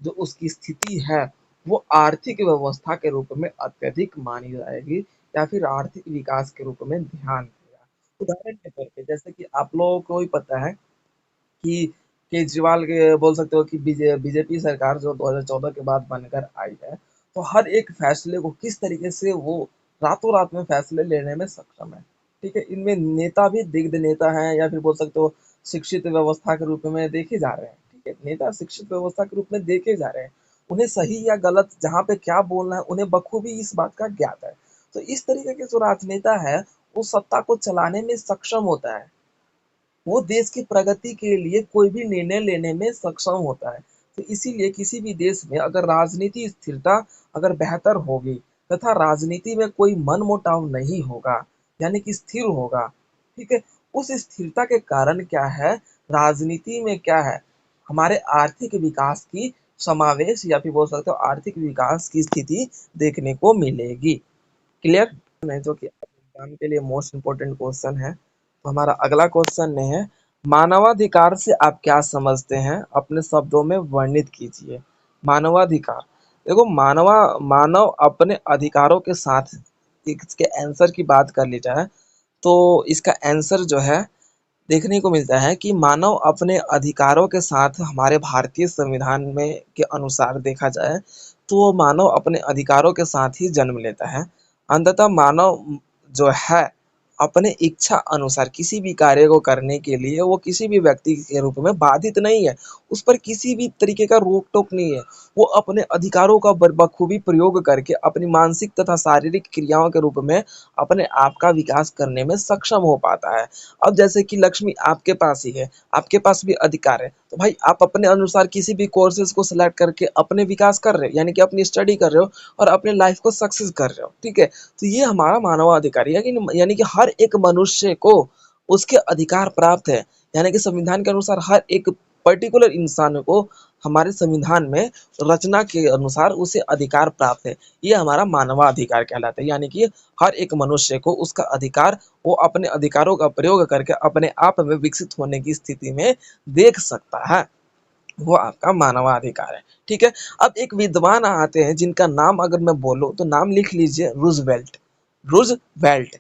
जो उसकी स्थिति है वो आर्थिक व्यवस्था के रूप में अत्यधिक मानी जाएगी या फिर आर्थिक विकास के रूप में ध्यान देगा। उदाहरण के तौर पे जैसे कि आप लोगों को ही पता है कि केजरीवाल के बोल सकते हो कि बीजेपी सरकार जो 2014 के बाद बनकर आई है, तो हर एक फैसले को किस तरीके से वो रातों रात में फैसले लेने में सक्षम है। ठीक है, इनमें नेता भी दिग्ध नेता हैं या फिर बोल सकते हो शिक्षित व्यवस्था के रूप में देखे जा रहे हैं। ठीक है, नेता शिक्षित व्यवस्था के रूप में देखे जा रहे हैं। उन्हें सही या गलत जहाँ पे क्या बोलना है उन्हें बखूबी इस बात का ज्ञात है। तो इस तरीके के जो राजनेता है वो सत्ता को चलाने में सक्षम होता है, वो देश की प्रगति के लिए कोई भी निर्णय लेने में सक्षम होता है। तो इसीलिए किसी भी देश में अगर राजनीति स्थिरता अगर बेहतर होगी तथा राजनीति में कोई मनमुटाव नहीं होगा, यानी कि स्थिर होगा, ठीक है, उस स्थिरता के कारण क्या है, राजनीति में क्या है, हमारे आर्थिक विकास की समावेश या फिर बोल सकते हो आर्थिक विकास की स्थिति देखने को मिलेगी। क्लियर है? जो कि एग्जाम के लिए मोस्ट इम्पोर्टेंट क्वेश्चन है। तो हमारा अगला क्वेश्चन है, मानवाधिकार से आप क्या समझते हैं, अपने शब्दों में वर्णित कीजिए। मानवाधिकार, देखो मानव अपने अधिकारों के साथ, इसके आंसर की बात कर ली जाए तो इसका आंसर जो है देखने को मिलता है कि मानव अपने अधिकारों के साथ, हमारे भारतीय संविधान में के अनुसार देखा जाए तो मानव अपने अधिकारों के साथ ही जन्म लेता है। अंततः मानव जो है अपने इच्छा अनुसार किसी भी कार्य को करने के लिए वो किसी भी व्यक्ति के रूप में बाधित नहीं है, उस पर किसी भी तरीके का रोक टोक नहीं है। वो अपने अधिकारों का बखूबी प्रयोग करके अपनी मानसिक तथा शारीरिक क्रियाओं के रूप में अपने आप का विकास करने में सक्षम हो पाता है। अब जैसे कि लक्ष्मी आपके पास ही है, आपके पास भी अधिकार है, तो भाई आप अपने अनुसार किसी भी कोर्सेज को सिलेक्ट करके अपने विकास कर रहे हो, यानी कि अपनी स्टडी कर रहे हो और अपने लाइफ को सक्सेस कर रहे हो। ठीक है, तो ये हमारा मानवाधिकार है, यानी कि हर एक मनुष्य को उसके अधिकार प्राप्त है। यानी कि संविधान के अनुसार हर एक पर्टिकुलर इंसान को हमारे संविधान में रचना के अनुसार उसे अधिकार प्राप्त है। ये हमारा मानवाधिकार कहलाता है, यानी कि हर एक मनुष्य को उसका अधिकार, वो अपने अधिकारों का प्रयोग करके अपने आप में विकसित होने की स्थिति में देख सकता है, वो आपका मानवाधिकार है। ठीक है, अब एक विद्वान आते हैं जिनका नाम अगर मैं बोलूं तो नाम लिख लीजिए, रूजवेल्ट। रूजवेल्ट,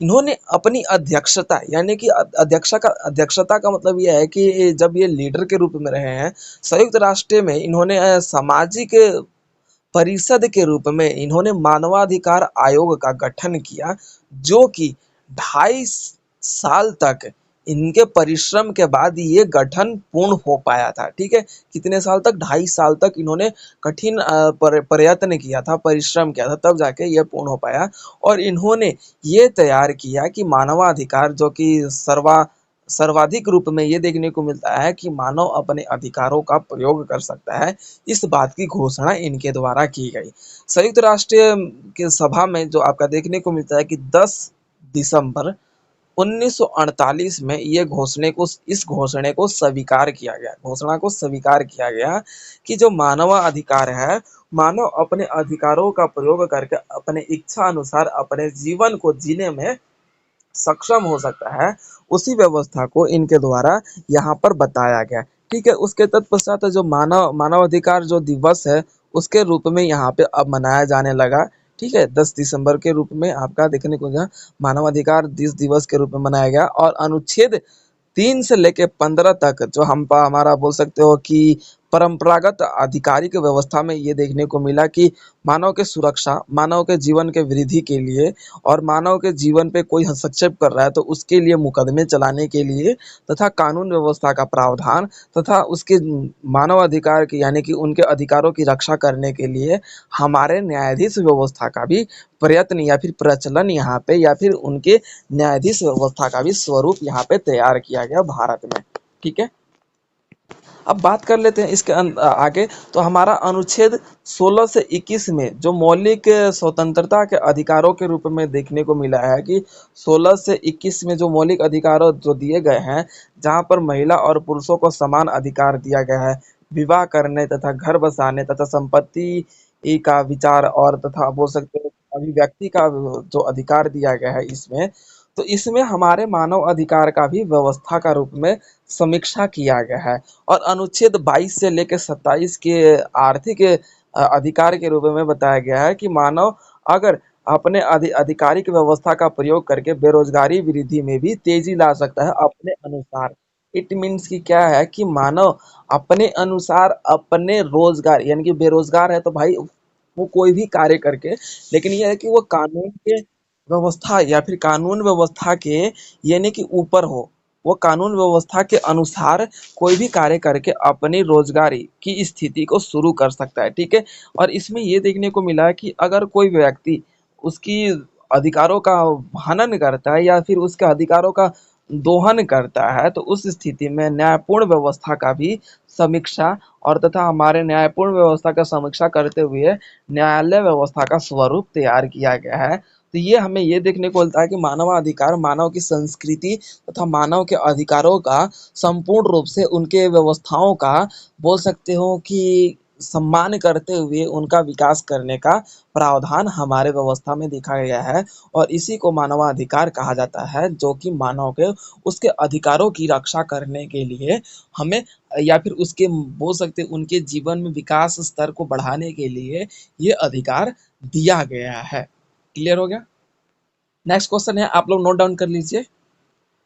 इन्होंने अपनी अध्यक्षता, यानी कि अध्यक्षता का मतलब यह है कि जब ये लीडर के रूप में रहे हैं संयुक्त राष्ट्र में, इन्होंने सामाजिक परिषद के रूप में इन्होंने मानवाधिकार आयोग का गठन किया, जो कि 2.5 साल तक इनके परिश्रम के बाद ये गठन पूर्ण हो पाया था। ठीक है, कितने साल तक? 2.5 साल तक इन्होंने कठिन प्रयत्न किया था, परिश्रम किया था, तब जाके ये पूर्ण हो पाया। और इन्होंने ये तैयार किया कि मानवाधिकार जो कि सर्वाधिक रूप में ये देखने को मिलता है कि मानव अपने अधिकारों का प्रयोग कर सकता है, इस बात की घोषणा इनके द्वारा की गई। संयुक्त राष्ट्र के सभा में जो आपका देखने को मिलता है कि 10 दिसंबर 1948 में ये घोषणे को इस घोषणे को स्वीकार किया गया, घोषणा को स्वीकार किया गया कि जो मानवाधिकार है, मानव अपने अधिकारों का प्रयोग करके अपने इच्छा अनुसार अपने जीवन को जीने में सक्षम हो सकता है, उसी व्यवस्था को इनके द्वारा यहाँ पर बताया गया। ठीक है, उसके तत्पश्चात जो मानवाधिकार जो दिवस है उसके रूप में यहाँ पे अब मनाया जाने लगा। ठीक है, 10 दिसंबर के रूप में आपका देखने को मिला, मानवाधिकार दिवस के रूप में मनाया गया। और अनुच्छेद 3 से लेके 15 तक जो हम हमारा बोल सकते हो कि परंपरागत आधिकारिक व्यवस्था में ये देखने को मिला कि मानव के सुरक्षा, मानव के जीवन के वृद्धि के लिए और मानव के जीवन पे कोई हस्तक्षेप कर रहा है तो उसके लिए मुकदमे चलाने के लिए तथा कानून व्यवस्था का प्रावधान तथा उसके मानव अधिकार की यानी कि उनके अधिकारों की रक्षा करने के लिए हमारे न्यायाधीश व्यवस्था का भी प्रयत्न या फिर प्रचलन यहाँ पे या फिर उनके न्यायाधीश व्यवस्था का भी स्वरूप यहाँ पे तैयार किया गया भारत में। ठीक है, अब बात कर लेते हैं इसके आगे। तो हमारा अनुच्छेद 16 से 21 में जो मौलिक स्वतंत्रता के अधिकारों के रूप में देखने को मिला है कि 16 से 21 में जो मौलिक अधिकार जो दिए गए हैं, जहाँ पर महिला और पुरुषों को समान अधिकार दिया गया है विवाह करने तथा घर बसाने तथा संपत्ति का विचार और तथा बोल सकते हो अभिव्यक्ति का जो अधिकार दिया गया है इसमें, तो इसमें हमारे मानव अधिकार का भी व्यवस्था का रूप में समीक्षा किया गया है। और अनुच्छेद 22 से लेकर 27 के आर्थिक अधिकार के रूप में बताया गया है कि मानव अगर अपने आधिकारिक व्यवस्था का प्रयोग करके बेरोजगारी वृद्धि में भी तेजी ला सकता है अपने अनुसार। इट मीन्स कि क्या है कि मानव अपने अनुसार अपने रोजगार यानी कि बेरोजगार है तो भाई वो कोई भी कार्य करके, लेकिन यह है कि वो कानून के व्यवस्था या फिर कानून व्यवस्था के यानी कि ऊपर हो, वो कानून व्यवस्था के अनुसार कोई भी कार्य करके अपनी रोजगारी की स्थिति को शुरू कर सकता है। ठीक है, और इसमें ये देखने को मिला है कि अगर कोई व्यक्ति उसकी अधिकारों का हनन करता है या फिर उसके अधिकारों का दोहन करता है तो उस स्थिति में न्यायपूर्ण व्यवस्था का भी समीक्षा और तथा हमारे न्यायपूर्ण व्यवस्था का समीक्षा करते हुए न्यायालय व्यवस्था का स्वरूप तैयार किया गया है। तो ये हमें ये देखने को मिलता है कि मानवाधिकार मानव की संस्कृति तथा मानव के अधिकारों का संपूर्ण रूप से उनके व्यवस्थाओं का बोल सकते हो कि सम्मान करते हुए उनका विकास करने का प्रावधान हमारे व्यवस्था में देखा गया है। और इसी को मानवाधिकार कहा जाता है, जो कि मानव के उसके अधिकारों की रक्षा करने के लिए हमें या फिर उसके बोल सकते उनके जीवन में विकास स्तर को बढ़ाने के लिए ये अधिकार दिया गया है। क्लियर हो गया? नेक्स्ट क्वेश्चन है, आप लोग नोट डाउन कर लीजिए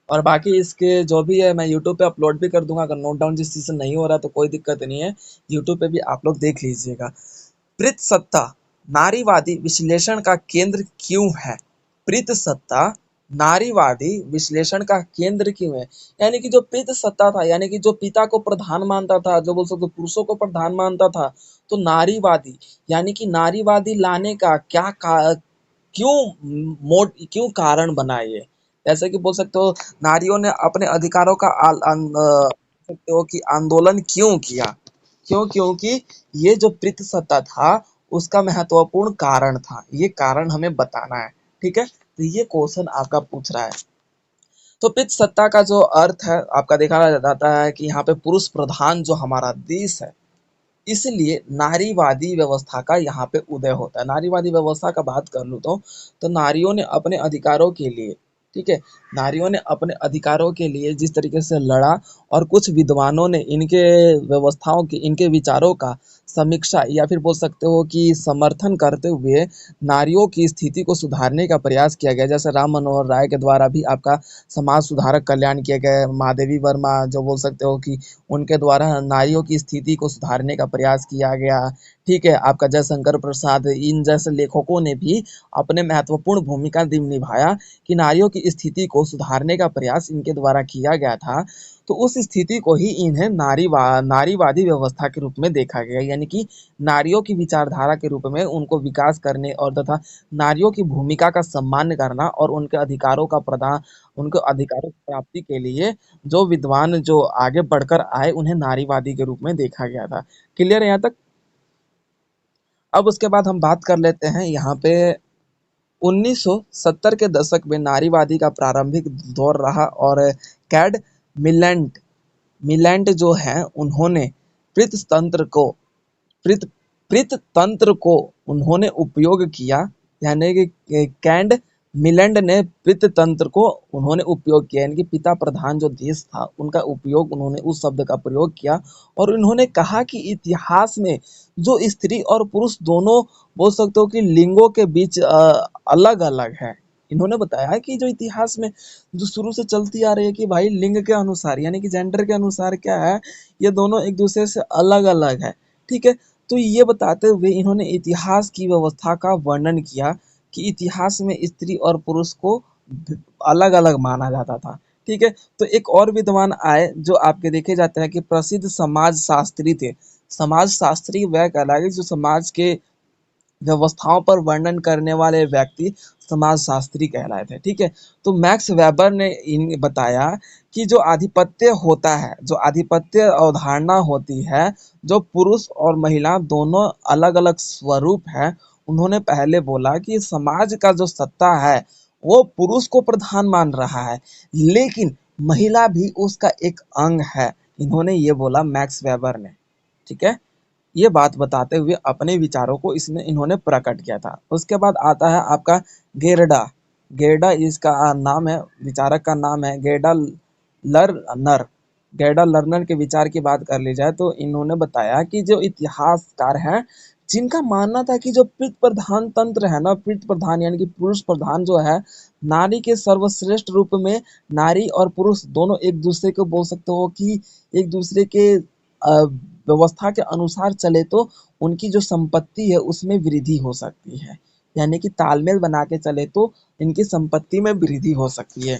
और बाकी इसके जो भी है मैं यूट्यूब पे अपलोड भी कर दूंगा। अगर नोट डाउन जिस चीज़ से नहीं हो रहा तो कोई दिक्कत नहीं है, यूट्यूब पे भी आप लोग देख लीजिएगा। प्रीतसत्ता नारीवादी विश्लेषण का केंद्र क्यों है? प्रीतसत्ता नारीवादी विश्लेषण का केंद्र क्यों है? यानी कि जो प्रीतसत्ता था यानी कि जो पिता को प्रधान मानता था, जो बोल सकते पुरुषों को प्रधान मानता था, तो नारीवादी यानी कि नारीवादी लाने का क्यों कारण बना ये? जैसे कि बोल सकते हो नारियों ने अपने अधिकारों का सकते हो कि आंदोलन क्यों किया? क्यों? क्योंकि ये जो प्रीतसत्ता था उसका महत्वपूर्ण कारण था, ये कारण हमें बताना है। ठीक है, तो ये क्वेश्चन आपका पूछ रहा है। तो प्रीतसत्ता का जो अर्थ है आपका देखा जाता है कि यहाँ पे पुरुष प्रधान जो हमारा देश है, इसलिए नारीवादी व्यवस्था का यहाँ पे उदय होता है। नारीवादी व्यवस्था का बात कर लूँ तो नारियों ने अपने अधिकारों के लिए, ठीक है, नारियों ने अपने अधिकारों के लिए जिस तरीके से लड़ा और कुछ विद्वानों ने इनके व्यवस्थाओं के इनके विचारों का समीक्षा या फिर बोल सकते हो कि समर्थन करते हुए नारियों की स्थिति को सुधारने का प्रयास किया गया। जैसे राम मनोहर राय के द्वारा भी आपका समाज सुधारक कल्याण किया गया। महादेवी वर्मा जो बोल सकते हो कि उनके द्वारा नारियों की स्थिति को सुधारने का प्रयास किया गया। ठीक है, आपका जयशंकर प्रसाद इन जैसे लेखकों ने भी अपने महत्वपूर्ण भूमिका निभाया कि नारियों की स्थिति को सुधारने का प्रयास इनके द्वारा किया गया था। तो उस स्थिति को ही इन्हें नारीवादी व्यवस्था के रूप में देखा गया, यानी कि नारियों की विचारधारा के रूप में उनको विकास करने और तथा नारियों की भूमिका का सम्मान करना और उनके अधिकारों का प्रदान उनके अधिकारों की प्राप्ति के लिए जो विद्वान जो आगे बढ़कर आए उन्हें नारीवादी के रूप में देखा गया था। क्लियर है यहाँ तक? अब उसके बाद हम बात कर लेते हैं यहाँ पे 1970 के दशक में नारीवादी का प्रारंभिक दौर रहा और कैड मिलेंट मिलेंट जो है उन्होंने प्रीततंत्र को प्रीत प्रीततंत्र को उन्होंने उपयोग किया, यानी कि कैंड मिलैंड ने प्रीततंत्र को उन्होंने उपयोग किया, यानी कि पिता प्रधान जो देश था उनका उपयोग उन्होंने उस शब्द का प्रयोग किया और उन्होंने कहा कि इतिहास में जो स्त्री और पुरुष दोनों बोल सकते हो कि लिंगों के बीच अलग अलग है, इन्होंने बताया कि जो इतिहास में जो शुरू से चलती आ रही है कि भाई लिंग के अनुसार यानी कि जेंडर के अनुसार क्या है, ये दोनों एक दूसरे से अलग अलग है। ठीक है, तो ये बताते हुए इन्होंने इतिहास की व्यवस्था का वर्णन किया कि इतिहास में स्त्री और पुरुष को अलग अलग माना जाता था। ठीक है, तो एक और विद्वान आए जो आपके देखे जाते हैं कि प्रसिद्ध समाज शास्त्री थे। समाज शास्त्री वह कहलाए जो समाज के व्यवस्थाओं पर वर्णन करने वाले व्यक्ति समाजशास्त्री कहलाए थे। ठीक है, तो मैक्स वेबर ने इन बताया कि जो आधिपत्य होता है, जो आधिपत्य अवधारणा होती है, जो पुरुष और महिला दोनों अलग अलग स्वरूप है, उन्होंने पहले बोला कि समाज का जो सत्ता है वो पुरुष को प्रधान मान रहा है, लेकिन महिला भी उसका एक अंग है। इन्होंने ये बोला मैक्स वेबर ने। ठीक है, ये बात बताते हुए अपने विचारों को इसमें इन्होंने प्रकट किया था। उसके बाद आता है आपका गेरडा। गेरडा इसका नाम है, विचारक का नाम है गेरडा लर्नर। गेरडा लर्नर के विचार की बात कर ली जाए तो इन्होंने बताया कि जो इतिहासकार हैं जिनका मानना था कि जो पितृ प्रधान तंत्र है ना, पितृ प्रधान यानी कि पुरुष प्रधान जो है, नारी के सर्वश्रेष्ठ रूप में नारी और पुरुष दोनों एक दूसरे को बोल सकते हो कि एक दूसरे के व्यवस्था के अनुसार चले तो उनकी जो संपत्ति है उसमें वृद्धि हो सकती है, यानी कि तालमेल बना के चले तो इनकी संपत्ति में वृद्धि हो सकती है।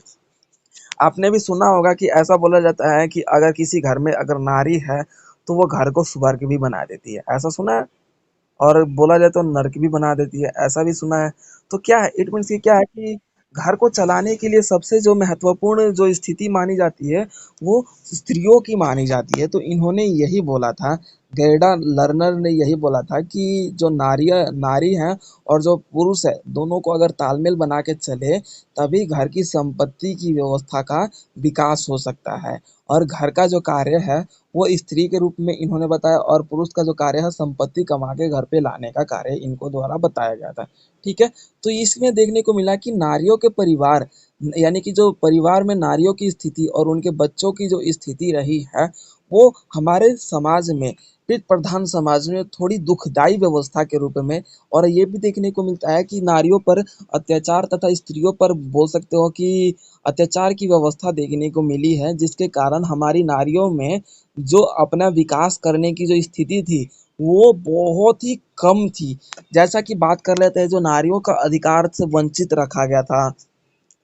आपने भी सुना होगा कि ऐसा बोला जाता है कि अगर किसी घर में अगर नारी है तो वो घर को स्वर्ग भी बना देती है, ऐसा सुना है। और बोला जाए तो नर्क भी बना देती है, ऐसा भी सुना है। तो क्या है, इट मीन्स कि क्या है कि घर को चलाने के लिए सबसे जो महत्वपूर्ण जो स्थिति मानी जाती है वो स्त्रियों की मानी जाती है। तो इन्होंने यही बोला था, गेर्डा लर्नर ने यही बोला था कि जो नारी हैं और जो पुरुष है दोनों को अगर तालमेल बना के चले तभी घर की संपत्ति की व्यवस्था का विकास हो सकता है। और घर का जो कार्य है वो स्त्री के रूप में इन्होंने बताया और पुरुष का जो कार्य है संपत्ति कमा के घर पे लाने का कार्य इनको द्वारा बताया गया था। ठीक है, तो इसमें देखने को मिला कि नारियों के परिवार यानी कि जो परिवार में नारियों की स्थिति और उनके बच्चों की जो स्थिति रही है वो हमारे समाज में, पितृ प्रधान समाज में थोड़ी दुखदाई व्यवस्था के रूप में। और ये भी देखने को मिलता है कि नारियों पर अत्याचार तथा स्त्रियों पर बोल सकते हो कि अत्याचार की व्यवस्था देखने को मिली है, जिसके कारण हमारी नारियों में जो अपना विकास करने की जो स्थिति थी वो बहुत ही कम थी। जैसा कि बात कर लेते हैं, जो नारियों का अधिकार से वंचित रखा गया था,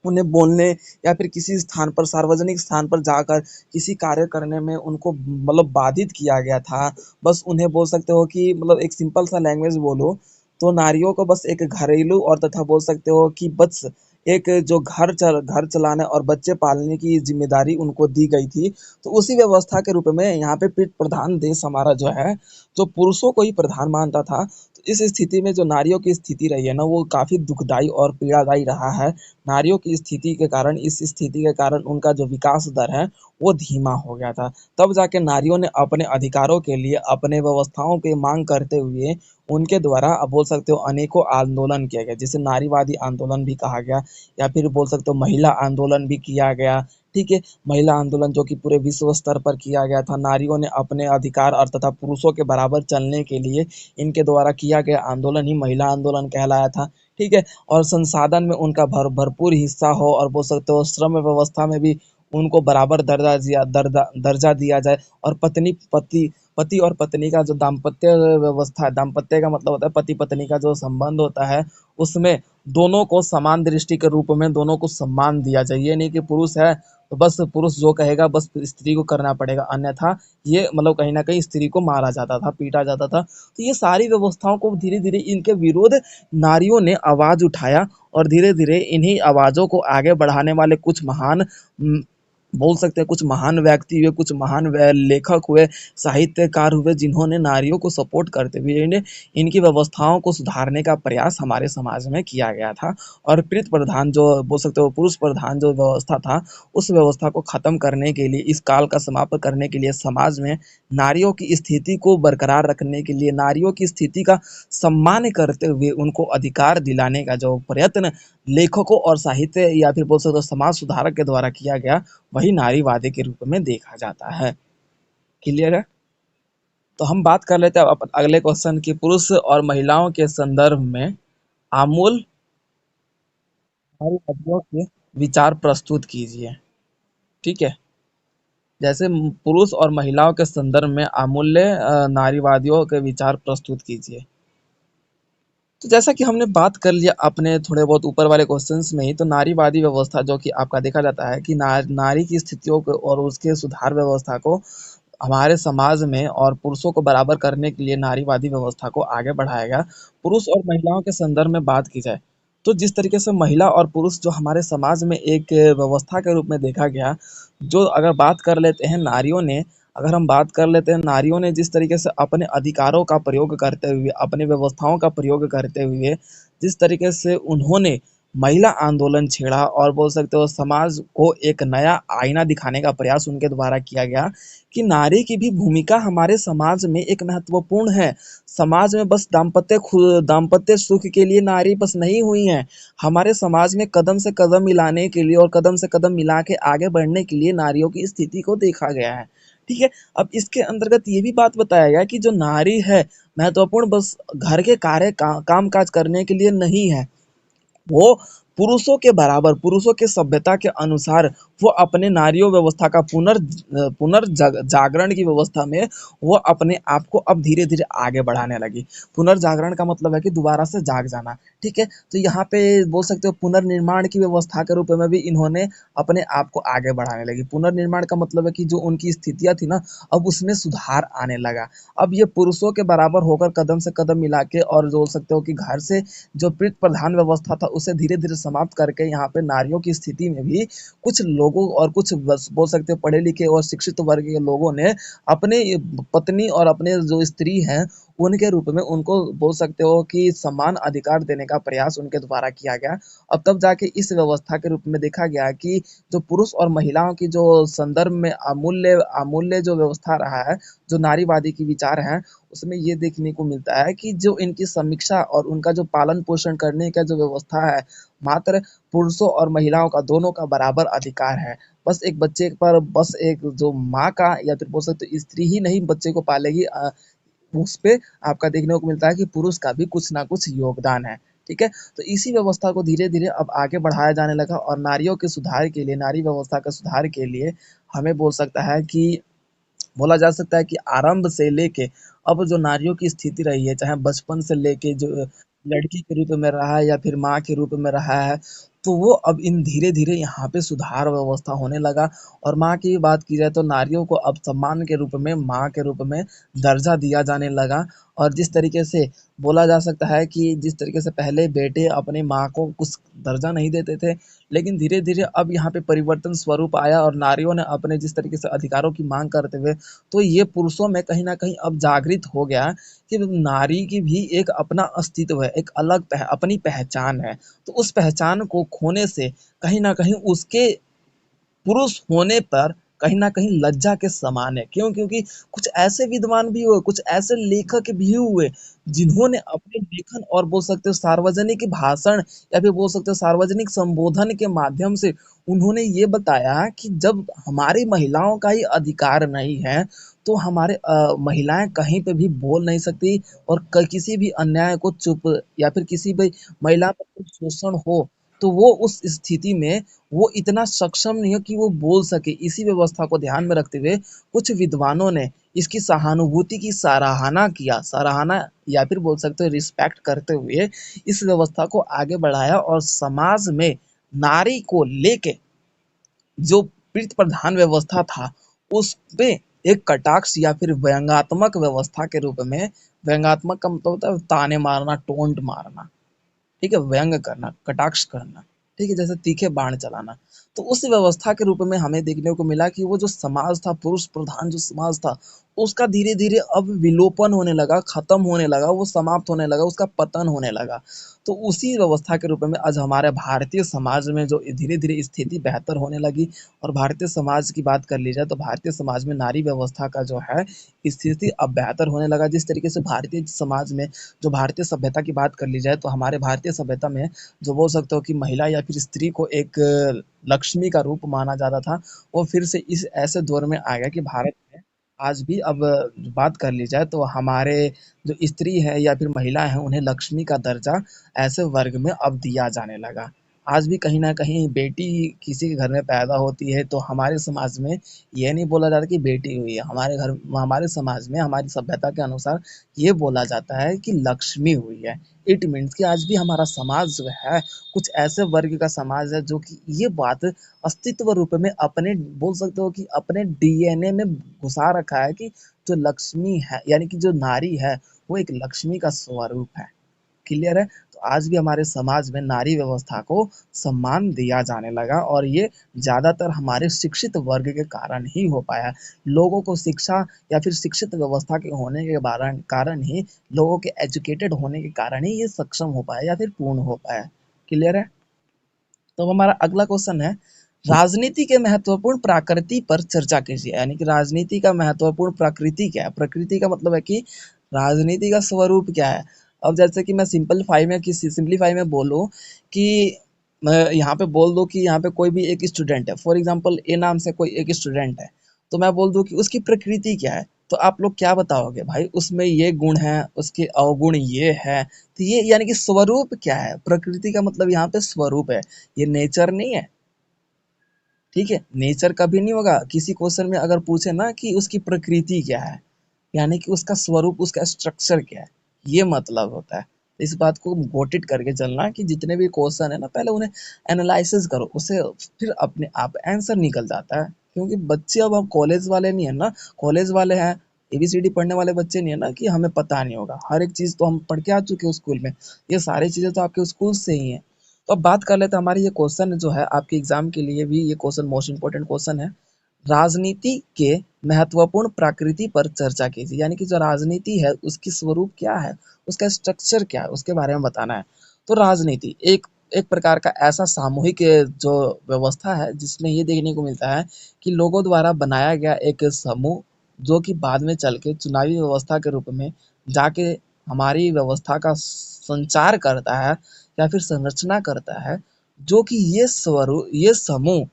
उन्हें बोलने या फिर किसी स्थान पर सार्वजनिक स्थान पर जाकर किसी कार्य करने में उनको मतलब बाधित किया गया था। बस उन्हें बोल सकते हो कि मतलब एक सिंपल सा लैंग्वेज बोलो तो नारियों को बस एक घरेलू और तथा बोल सकते हो कि बस एक जो घर चलाने और बच्चे पालने की जिम्मेदारी उनको दी गई थी। तो उसी व्यवस्था के रूप में यहाँ पे पितृ प्रधान देश हमारा जो है, जो पुरुषों को ही प्रधान मानता था। तो इस स्थिति में जो नारियों की स्थिति रही है ना वो काफी दुखदाई और पीड़ादायी रहा है। नारियों की स्थिति के कारण, इस स्थिति के कारण उनका जो विकास दर है वो धीमा हो गया था। तब जाके नारियों ने अपने अधिकारों के लिए अपने व्यवस्थाओं की मांग करते हुए उनके द्वारा अब बोल सकते हो अनेकों आंदोलन किया गया, जिसे नारीवादी आंदोलन भी कहा गया या फिर बोल सकते हो महिला आंदोलन भी किया गया। ठीक है, महिला आंदोलन जो कि पूरे विश्व स्तर पर किया गया था। नारियों ने अपने अधिकार और तथा पुरुषों के बराबर चलने के लिए इनके द्वारा किया गया आंदोलन ही महिला आंदोलन कहलाया था। ठीक है, और संसाधन में उनका भरपूर हिस्सा हो और बोल सकते हो श्रम व्यवस्था में भी उनको बराबर दर्जा दिया जाए। और पति और पत्नी का जो दाम्पत्य व्यवस्था है, दाम्पत्य का मतलब होता है पति पत्नी का जो संबंध होता है, उसमें दोनों को समान दृष्टि के रूप में दोनों को सम्मान दिया जाए। ये नहीं कि पुरुष है तो बस पुरुष जो कहेगा बस स्त्री को करना पड़ेगा, अन्यथा ये मतलब कहीं ना कहीं स्त्री को मारा जाता था, पीटा जाता था। तो ये सारी व्यवस्थाओं को धीरे धीरे इनके विरोध नारियों ने आवाज उठाया और धीरे धीरे इन्हीं आवाजों को आगे बढ़ाने वाले कुछ महान बोल सकते हैं कुछ महान व्यक्ति हुए, कुछ महान लेखक हुए, साहित्यकार हुए, जिन्होंने नारियों को सपोर्ट करते हुए इन्हें इनकी व्यवस्थाओं को सुधारने का प्रयास हमारे समाज में किया गया था। और पितृ प्रधान जो बोल सकते हो पुरुष प्रधान जो व्यवस्था था, उस व्यवस्था को खत्म करने के लिए, इस काल का समाप्त करने के लिए, समाज में नारियों की स्थिति को बरकरार रखने के लिए, नारियों की स्थिति का सम्मान करते हुए उनको अधिकार दिलाने का जो प्रयत्न लेखकों और साहित्य या फिर बोल सकते हो समाज सुधारक के द्वारा किया गया, वही नारीवादी के रूप में देखा जाता है। क्लियर है? तो हम बात कर लेते हैं अगले क्वेश्चन की, पुरुष और महिलाओं के संदर्भ में आमूल नारीवादियों के विचार प्रस्तुत कीजिए। ठीक है। जैसे पुरुष और महिलाओं के संदर्भ में अमूल्य नारीवादियों के विचार प्रस्तुत कीजिए। तो जैसा कि हमने बात कर लिया अपने थोड़े बहुत ऊपर वाले क्वेश्चंस में ही, तो नारीवादी व्यवस्था जो कि आपका देखा जाता है कि नारी की स्थितियों को और उसके सुधार व्यवस्था को हमारे समाज में और पुरुषों को बराबर करने के लिए नारीवादी व्यवस्था को आगे बढ़ाया गया। पुरुष और महिलाओं के संदर्भ में बात की जाए, तो जिस तरीके से महिला और पुरुष जो हमारे समाज में एक व्यवस्था के रूप में देखा गया, जो अगर बात कर लेते हैं नारियों ने, अगर हम बात कर लेते हैं नारियों ने जिस तरीके से अपने अधिकारों का प्रयोग करते हुए, अपनी व्यवस्थाओं का प्रयोग करते हुए, जिस तरीके से उन्होंने महिला आंदोलन छेड़ा और बोल सकते हो समाज को एक नया आईना दिखाने का प्रयास उनके द्वारा किया गया कि नारी की भी भूमिका हमारे समाज में एक महत्वपूर्ण है। समाज में बस दाम्पत्य सुख के लिए नारी बस नहीं हुई है। हमारे समाज में कदम से कदम मिलाने के लिए और कदम से कदम मिला के आगे बढ़ने के लिए नारियों की स्थिति को देखा गया है। ठीक है। अब इसके अंतर्गत ये भी बात बताया गया कि जो नारी है महत्वपूर्ण बस घर के काम काज करने के लिए नहीं है, वो पुरुषों के बराबर, पुरुषों के सभ्यता के अनुसार वो अपने नारियों व्यवस्था का पुनर्जागरण की व्यवस्था में वो अपने आप को अब धीरे धीरे आगे बढ़ाने लगी। पुनर्जागरण का मतलब है कि दोबारा से जाग जाना। ठीक है। तो यहाँ पे बोल सकते हो पुनर्निर्माण की व्यवस्था के रूप में भी इन्होंने अपने आप को आगे बढ़ाने लगी। पुनर्निर्माण का मतलब है कि जो उनकी स्थितियां थी ना, अब उसमें सुधार आने लगा। अब ये पुरुषों के बराबर होकर कदम से कदम मिला के और बोल सकते हो कि घर से जो प्रीत प्रधान व्यवस्था था उसे धीरे धीरे समाप्त करके यहाँ पे नारियों की स्थिति में भी कुछ लोगों और कुछ बोल सकते हो पढ़े लिखे और शिक्षित वर्ग के लोगों ने अपने पत्नी और अपने जो स्त्री हैं उनके रूप में उनको बोल सकते हो कि समान अधिकार देने का प्रयास उनके द्वारा किया गया। अब तब जाके इस व्यवस्था के रूप में देखा गया कि जो पुरुष और महिलाओं की जो संदर्भ में अमूल्य अमूल्य जो व्यवस्था रहा है, जो नारीवादी की विचार है, उसमें ये देखने को मिलता है कि जो इनकी समीक्षा और उनका जो पालन पोषण करने का जो व्यवस्था है, मात्र पुरुषों और महिलाओं का दोनों का बराबर अधिकार है। बस एक बच्चे पर बस एक जो माँ का या फिर बोल सकते हो स्त्री ही नहीं बच्चे को पालेगी, उस पे आपका देखने को मिलता है कि पुरुष का भी कुछ ना कुछ योगदान है। ठीक है। तो इसी व्यवस्था को धीरे धीरे अब आगे बढ़ाया जाने लगा और नारियों के सुधार के लिए, नारी व्यवस्था के सुधार के लिए हमें बोल सकता है कि बोला जा सकता है कि आरंभ से लेके अब जो नारियों की स्थिति रही है, चाहे बचपन से लेके जो लड़की के रूप में रहा है या फिर माँ के रूप में रहा है, तो वो अब इन धीरे धीरे यहाँ पे सुधार व्यवस्था होने लगा। और माँ की बात की जाए तो नारियों को अब सम्मान के रूप में माँ के रूप में दर्जा दिया जाने लगा। और जिस तरीके से बोला जा सकता है कि जिस तरीके से पहले बेटे अपनी माँ को कुछ दर्जा नहीं देते थे, लेकिन धीरे धीरे अब यहाँ पे परिवर्तन स्वरूप आया और नारियों ने अपने जिस तरीके से अधिकारों की मांग करते हुए, तो ये पुरुषों में कहीं ना कहीं अब जागृत हो गया कि नारी की भी एक अपना अस्तित्व है, एक अलग अपनी पहचान है। तो उस पहचान को खोने से कहीं ना कहीं उसके पुरुष होने पर कहीं न कहीं लज्जा के समान है। क्यों? क्योंकि कुछ ऐसे विद्वान भी हुए, कुछ ऐसे लेखक भी हुए, जिन्होंने अपने लेखन और बोल सकते हो सार्वजनिक भाषण या फिर बोल सकते हो सार्वजनिक संबोधन के माध्यम से उन्होंने ये बताया कि जब हमारी महिलाओं का ही अधिकार नहीं है, तो हमारे महिलाएँ कहीं पे भी बोल नहीं सकती और किसी भी अन्याय को चुप या फिर किसी भी महिला पर कुछ शोषण हो, तो वो उस स्थिति में वो इतना सक्षम नहीं है कि वो बोल सके। इसी व्यवस्था को ध्यान में रखते हुए कुछ विद्वानों ने इसकी सहानुभूति की सराहना या फिर बोल सकते हो रिस्पेक्ट करते हुए इस व्यवस्था को आगे बढ़ाया और समाज में नारी को लेके जो प्रीत प्रधान व्यवस्था था उस पे एक कटाक्ष या फिर व्यंग्यात्मक व्यवस्था के रूप में, व्यंग्यात्मक का मतलब होता है ताने मारना, टोंट मारना, ठीक है, व्यंग करना, कटाक्ष करना, ठीक है, जैसे तीखे बाण चलाना। तो उस व्यवस्था के रूप में हमें देखने को मिला कि वो जो समाज था, पुरुष प्रधान जो समाज था, उसका धीरे धीरे अब विलोपन होने लगा, खत्म होने लगा, वो समाप्त होने लगा, उसका पतन होने लगा। तो उसी व्यवस्था के रूप में आज हमारे भारतीय समाज में जो धीरे धीरे स्थिति बेहतर होने लगी। और भारतीय समाज की बात कर ली जाए तो भारतीय समाज में नारी व्यवस्था का जो है स्थिति अब बेहतर होने लगा। जिस तरीके से भारतीय समाज में जो भारतीय सभ्यता की बात कर ली जाए तो हमारे भारतीय सभ्यता में जो बोल सकते हो कि महिला या फिर स्त्री को एक लक्ष्मी का रूप माना जाता था, वो फिर से इस ऐसे दौर में आ गया कि भारत में आज भी अब बात कर ली जाए तो हमारे जो स्त्री है या फिर महिला है उन्हें लक्ष्मी का दर्जा ऐसे वर्ग में अब दिया जाने लगा। आज भी कहीं न कहीं बेटी किसी के घर में पैदा होती है तो हमारे समाज में ये नहीं बोला जाता कि बेटी हुई है। हमारे समाज में हमारी सभ्यता के अनुसार ये बोला जाता है कि लक्ष्मी हुई है। इट मीन्स कि आज भी हमारा समाज जो है कुछ ऐसे वर्ग का समाज है जो कि ये बात अस्तित्व रूप में अपने बोल सकते हो कि अपने डीएनए में घुसा रखा है कि जो लक्ष्मी है यानी कि जो नारी है वो एक लक्ष्मी का स्वरूप है। क्लियर है? तो आज भी हमारे समाज में नारी व्यवस्था को सम्मान दिया जाने लगा और ये ज़्यादातर हमारे शिक्षित वर्ग के कारण ही हो पाया है। लोगों को शिक्षा या फिर शिक्षित व्यवस्था के होने के कारण कारण ही लोगों के एजुकेटेड होने के कारण ही ये सक्षम हो पाया या फिर पूर्ण हो पाया। क्लियर है? तो हमारा अगला क्वेश्चन है राजनीति के महत्वपूर्ण प्रकृति पर चर्चा कीजिए। यानी कि राजनीति का महत्वपूर्ण प्रकृति क्या है? प्रकृति का मतलब है कि राजनीति का स्वरूप क्या है? अब जैसे कि मैं सिंपलीफाई में बोलूँ कि मैं यहाँ पे बोल दूँ कि यहाँ पे कोई भी एक स्टूडेंट है, फॉर एग्जांपल ए नाम से कोई एक स्टूडेंट है, तो मैं बोल दूँ कि उसकी प्रकृति क्या है? तो आप लोग क्या बताओगे भाई उसमें ये गुण है, उसके अवगुण ये है, तो ये यानी कि स्वरूप क्या है? प्रकृति का मतलब यहाँ पे स्वरूप है, ये नेचर नहीं है। ठीक है, नेचर कभी नहीं होगा। किसी क्वेश्चन में अगर पूछे ना कि उसकी प्रकृति क्या है, यानी कि उसका स्वरूप, उसका स्ट्रक्चर क्या है, ये मतलब होता है। इस बात को गॉट इट करके चलना कि जितने भी क्वेश्चन है ना पहले उन्हें एनालिसिस करो, उससे फिर अपने आप आंसर निकल जाता है। क्योंकि बच्चे अब हम कॉलेज वाले नहीं है ना, कॉलेज वाले हैं एबीसीडी पढ़ने वाले बच्चे नहीं है ना कि हमें पता नहीं होगा। हर एक चीज़ तो हम पढ़ के आ चुके हैं स्कूल में, ये सारी चीज़ें तो आपके स्कूल से ही हैं। तो अब बात कर लेते हैं हमारे ये क्वेश्चन जो है आपके एग्जाम के लिए भी ये क्वेश्चन मोस्ट इंपॉर्टेंट क्वेश्चन है। राजनीति के महत्वपूर्ण प्रकृति पर चर्चा कीजिए। यानी कि जो राजनीति है उसकी स्वरूप क्या है, उसका स्ट्रक्चर क्या है, उसके बारे में बताना है। तो राजनीति एक एक प्रकार का ऐसा सामूहिक जो व्यवस्था है जिसमें ये देखने को मिलता है कि लोगों द्वारा बनाया गया एक समूह जो कि बाद में चल के चुनावी व्यवस्था के रूप में जाके हमारी व्यवस्था का संचार करता है या फिर संरचना करता है, जो कि ये समूह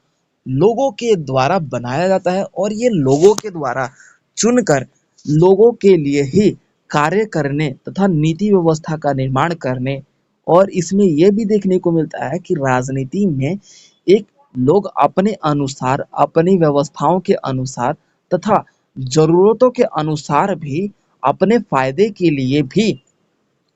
लोगों के द्वारा बनाया जाता है और ये लोगों के द्वारा चुनकर लोगों के लिए ही कार्य करने तथा नीति व्यवस्था का निर्माण करने। और इसमें यह भी देखने को मिलता है कि राजनीति में एक लोग अपने अनुसार अपनी व्यवस्थाओं के अनुसार तथा जरूरतों के अनुसार भी अपने फायदे के लिए भी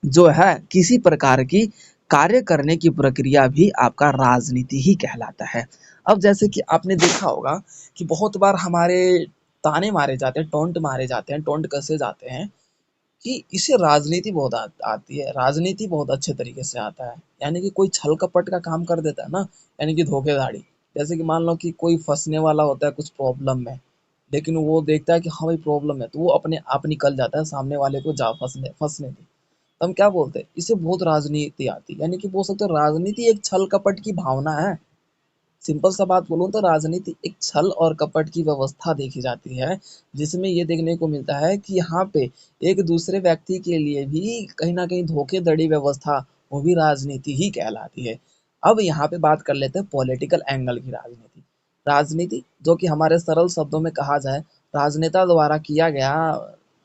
जो है किसी प्रकार की कार्य करने की प्रक्रिया भी आपका राजनीति ही कहलाता है। अब जैसे कि आपने देखा होगा कि बहुत बार हमारे ताने मारे जाते हैं, टोंट मारे जाते हैं, टोंट कसे जाते हैं कि इसे राजनीति बहुत आती है, राजनीति बहुत अच्छे तरीके से आता है। यानी कि कोई छल कपट का काम कर देता है ना, यानी कि धोखेधाड़ी। जैसे कि मान लो कि कोई फंसने वाला होता है कुछ प्रॉब्लम में, लेकिन वो देखता है कि हाँ भाई प्रॉब्लम है, तो वो अपने आप निकल जाता है सामने वाले को जा फंसने फंसने दे। तो हम क्या बोलते हैं, इसे बहुत राजनीति आती है। यानी कि बोल सकते हो राजनीति एक छल कपट की भावना है। सिंपल सा बात बोलूँ तो राजनीति एक छल और कपट की व्यवस्था देखी जाती है, जिसमें ये देखने को मिलता है कि यहाँ पे एक दूसरे व्यक्ति के लिए भी कहीं न कहीं धोखेधड़ी व्यवस्था, वो भी राजनीति ही कहलाती है। अब यहाँ पे बात कर लेते हैं पॉलिटिकल एंगल की राजनीति। राजनीति जो कि हमारे सरल शब्दों में कहा जाए, राजनेता द्वारा किया गया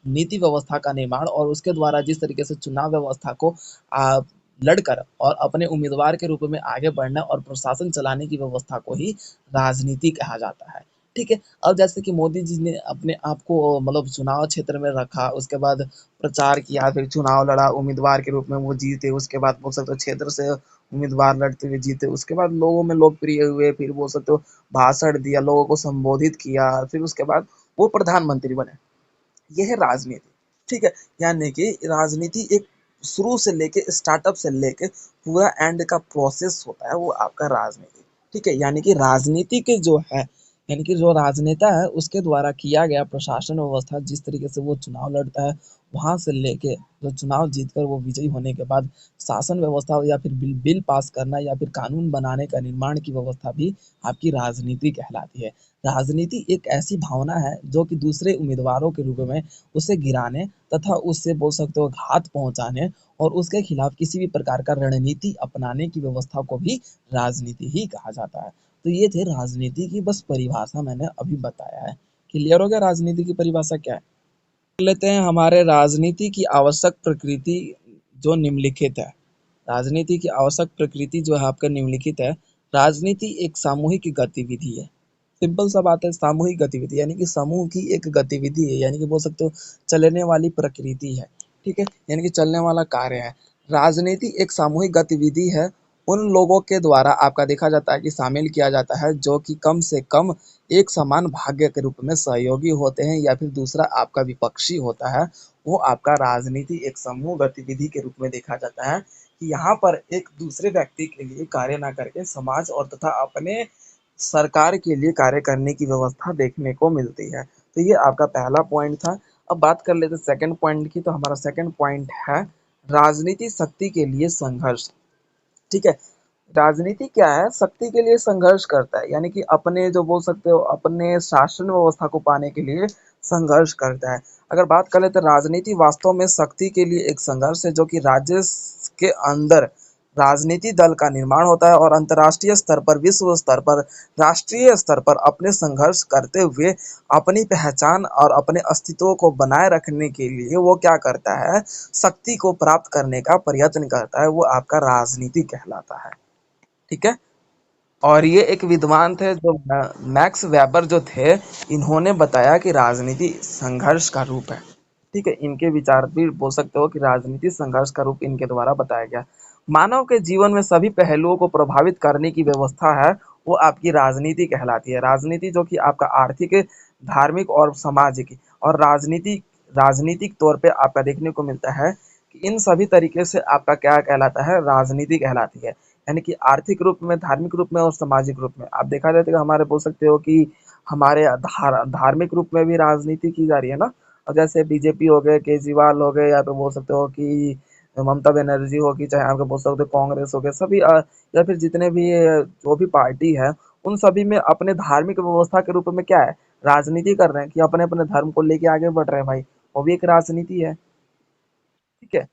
नीति व्यवस्था का निर्माण और उसके द्वारा जिस तरीके से चुनाव व्यवस्था को लड़कर और अपने उम्मीदवार के रूप में आगे बढ़ना और प्रशासन चलाने की व्यवस्था को ही राजनीति कहा जाता है। ठीक है, अब जैसे कि मोदी जी ने अपने आप को मतलब चुनाव क्षेत्र में रखा, उसके बाद प्रचार किया, फिर चुनाव लड़ा, उम्मीदवार के रूप में वो जीते, उसके बाद बोल सकते हो क्षेत्र से उम्मीदवार लड़ते हुए जीते, उसके बाद लोगों में लोकप्रिय हुए, फिर बोल सकते हो भाषण दिया, लोगों को संबोधित किया, फिर उसके बाद वो प्रधानमंत्री बने। ये है राजनीति। ठीक है, यानी कि राजनीति एक शुरू से लेके स्टार्टअप से लेके पूरा एंड का प्रोसेस होता है वो आपका राजनीति। ठीक है, यानी कि राजनीति के जो है यानी कि जो राजनेता है उसके द्वारा किया गया प्रशासन व्यवस्था जिस तरीके से वो चुनाव लड़ता है, वहां से लेके जो चुनाव जीतकर वो विजयी होने के बाद शासन व्यवस्था या फिर बिल बिल पास करना या फिर कानून बनाने का निर्माण की व्यवस्था भी आपकी राजनीति कहलाती है। राजनीति एक ऐसी भावना है जो कि दूसरे उम्मीदवारों के रूप में उसे गिराने तथा उससे बोल सकते हो घात पहुंचाने और उसके खिलाफ किसी भी प्रकार का रणनीति अपनाने की व्यवस्था को भी राजनीति ही कहा जाता है। तो ये थे राजनीति की बस परिभाषा मैंने अभी बताया है। क्लियर हो गया राजनीति की परिभाषा क्या है? लेते हैं हमारे राजनीति की आवश्यक प्रकृति जो निम्नलिखित है। राजनीति की आवश्यक प्रकृति जो है आपका निम्नलिखित है। राजनीति एक सामूहिक गतिविधि है। सिंपल सा बात है, सामूहिक गतिविधि यानी कि समूह की एक गतिविधि है, यानी कि बोल सकते हो चलने वाली प्रकृति है। ठीक है, यानी कि चलने वाला कार्य है। राजनीति एक सामूहिक गतिविधि है, उन लोगों के द्वारा आपका देखा जाता है कि शामिल किया जाता है जो कि कम से कम एक समान भाग्य के रूप में सहयोगी होते हैं या फिर दूसरा आपका विपक्षी होता है। वो आपका राजनीति एक समूह गतिविधि के रूप में देखा जाता है कि यहाँ पर एक दूसरे व्यक्ति के लिए कार्य ना करके समाज और तथा अपने सरकार के लिए कार्य करने की व्यवस्था देखने को मिलती है। तो ये आपका पहला पॉइंट था। अब बात कर लेते हैं सेकंड पॉइंट की। तो हमारा सेकंड पॉइंट है राजनीति शक्ति के लिए संघर्ष। ठीक है, राजनीति क्या है, शक्ति के लिए संघर्ष करता है, यानी कि अपने जो बोल सकते हो अपने शासन व्यवस्था को पाने के लिए संघर्ष करता है। अगर बात करें तो राजनीति वास्तव में शक्ति के लिए एक संघर्ष है, जो कि राज्य के अंदर राजनीति दल का निर्माण होता है और अंतर्राष्ट्रीय स्तर पर, विश्व स्तर पर, राष्ट्रीय स्तर पर अपने संघर्ष करते हुए अपनी पहचान और अपने अस्तित्व को बनाए रखने के लिए वो क्या करता है, शक्ति को प्राप्त करने का प्रयत्न करता है। वो आपका राजनीति कहलाता है। ठीक है, और ये एक विद्वान थे जो मैक्स वेबर जो थे, इन्होंने बताया कि राजनीति संघर्ष का रूप है। ठीक है, इनके विचार भी बोल सकते हो कि राजनीति संघर्ष का रूप इनके द्वारा बताया गया। मानव के जीवन में सभी पहलुओं को प्रभावित करने की व्यवस्था है, वो आपकी राजनीति कहलाती है। राजनीति जो कि आपका आर्थिक, धार्मिक और सामाजिक और राजनीतिक तौर पे आपका देखने को मिलता है कि इन सभी तरीके से आपका क्या कहलाता है, राजनीति कहलाती है। यानी कि आर्थिक रूप में, धार्मिक रूप में और सामाजिक रूप में आप देखा जाए तो हमारे बोल सकते हो कि हमारे धार्मिक रूप में भी राजनीति की जा रही है ना। और जैसे बीजेपी हो गए, केजरीवाल हो गए, या तो बोल सकते हो कि ममता बनर्जी होगी, चाहे आपके बोल सकते हो कांग्रेस हो गए, सभी या फिर जितने भी जो भी पार्टी है, उन सभी में अपने धार्मिक व्यवस्था के रूप में क्या है, राजनीति कर रहे हैं कि अपने अपने धर्म को लेके आगे बढ़ रहे हैं भाई। वो भी एक राजनीति है। ठीक है,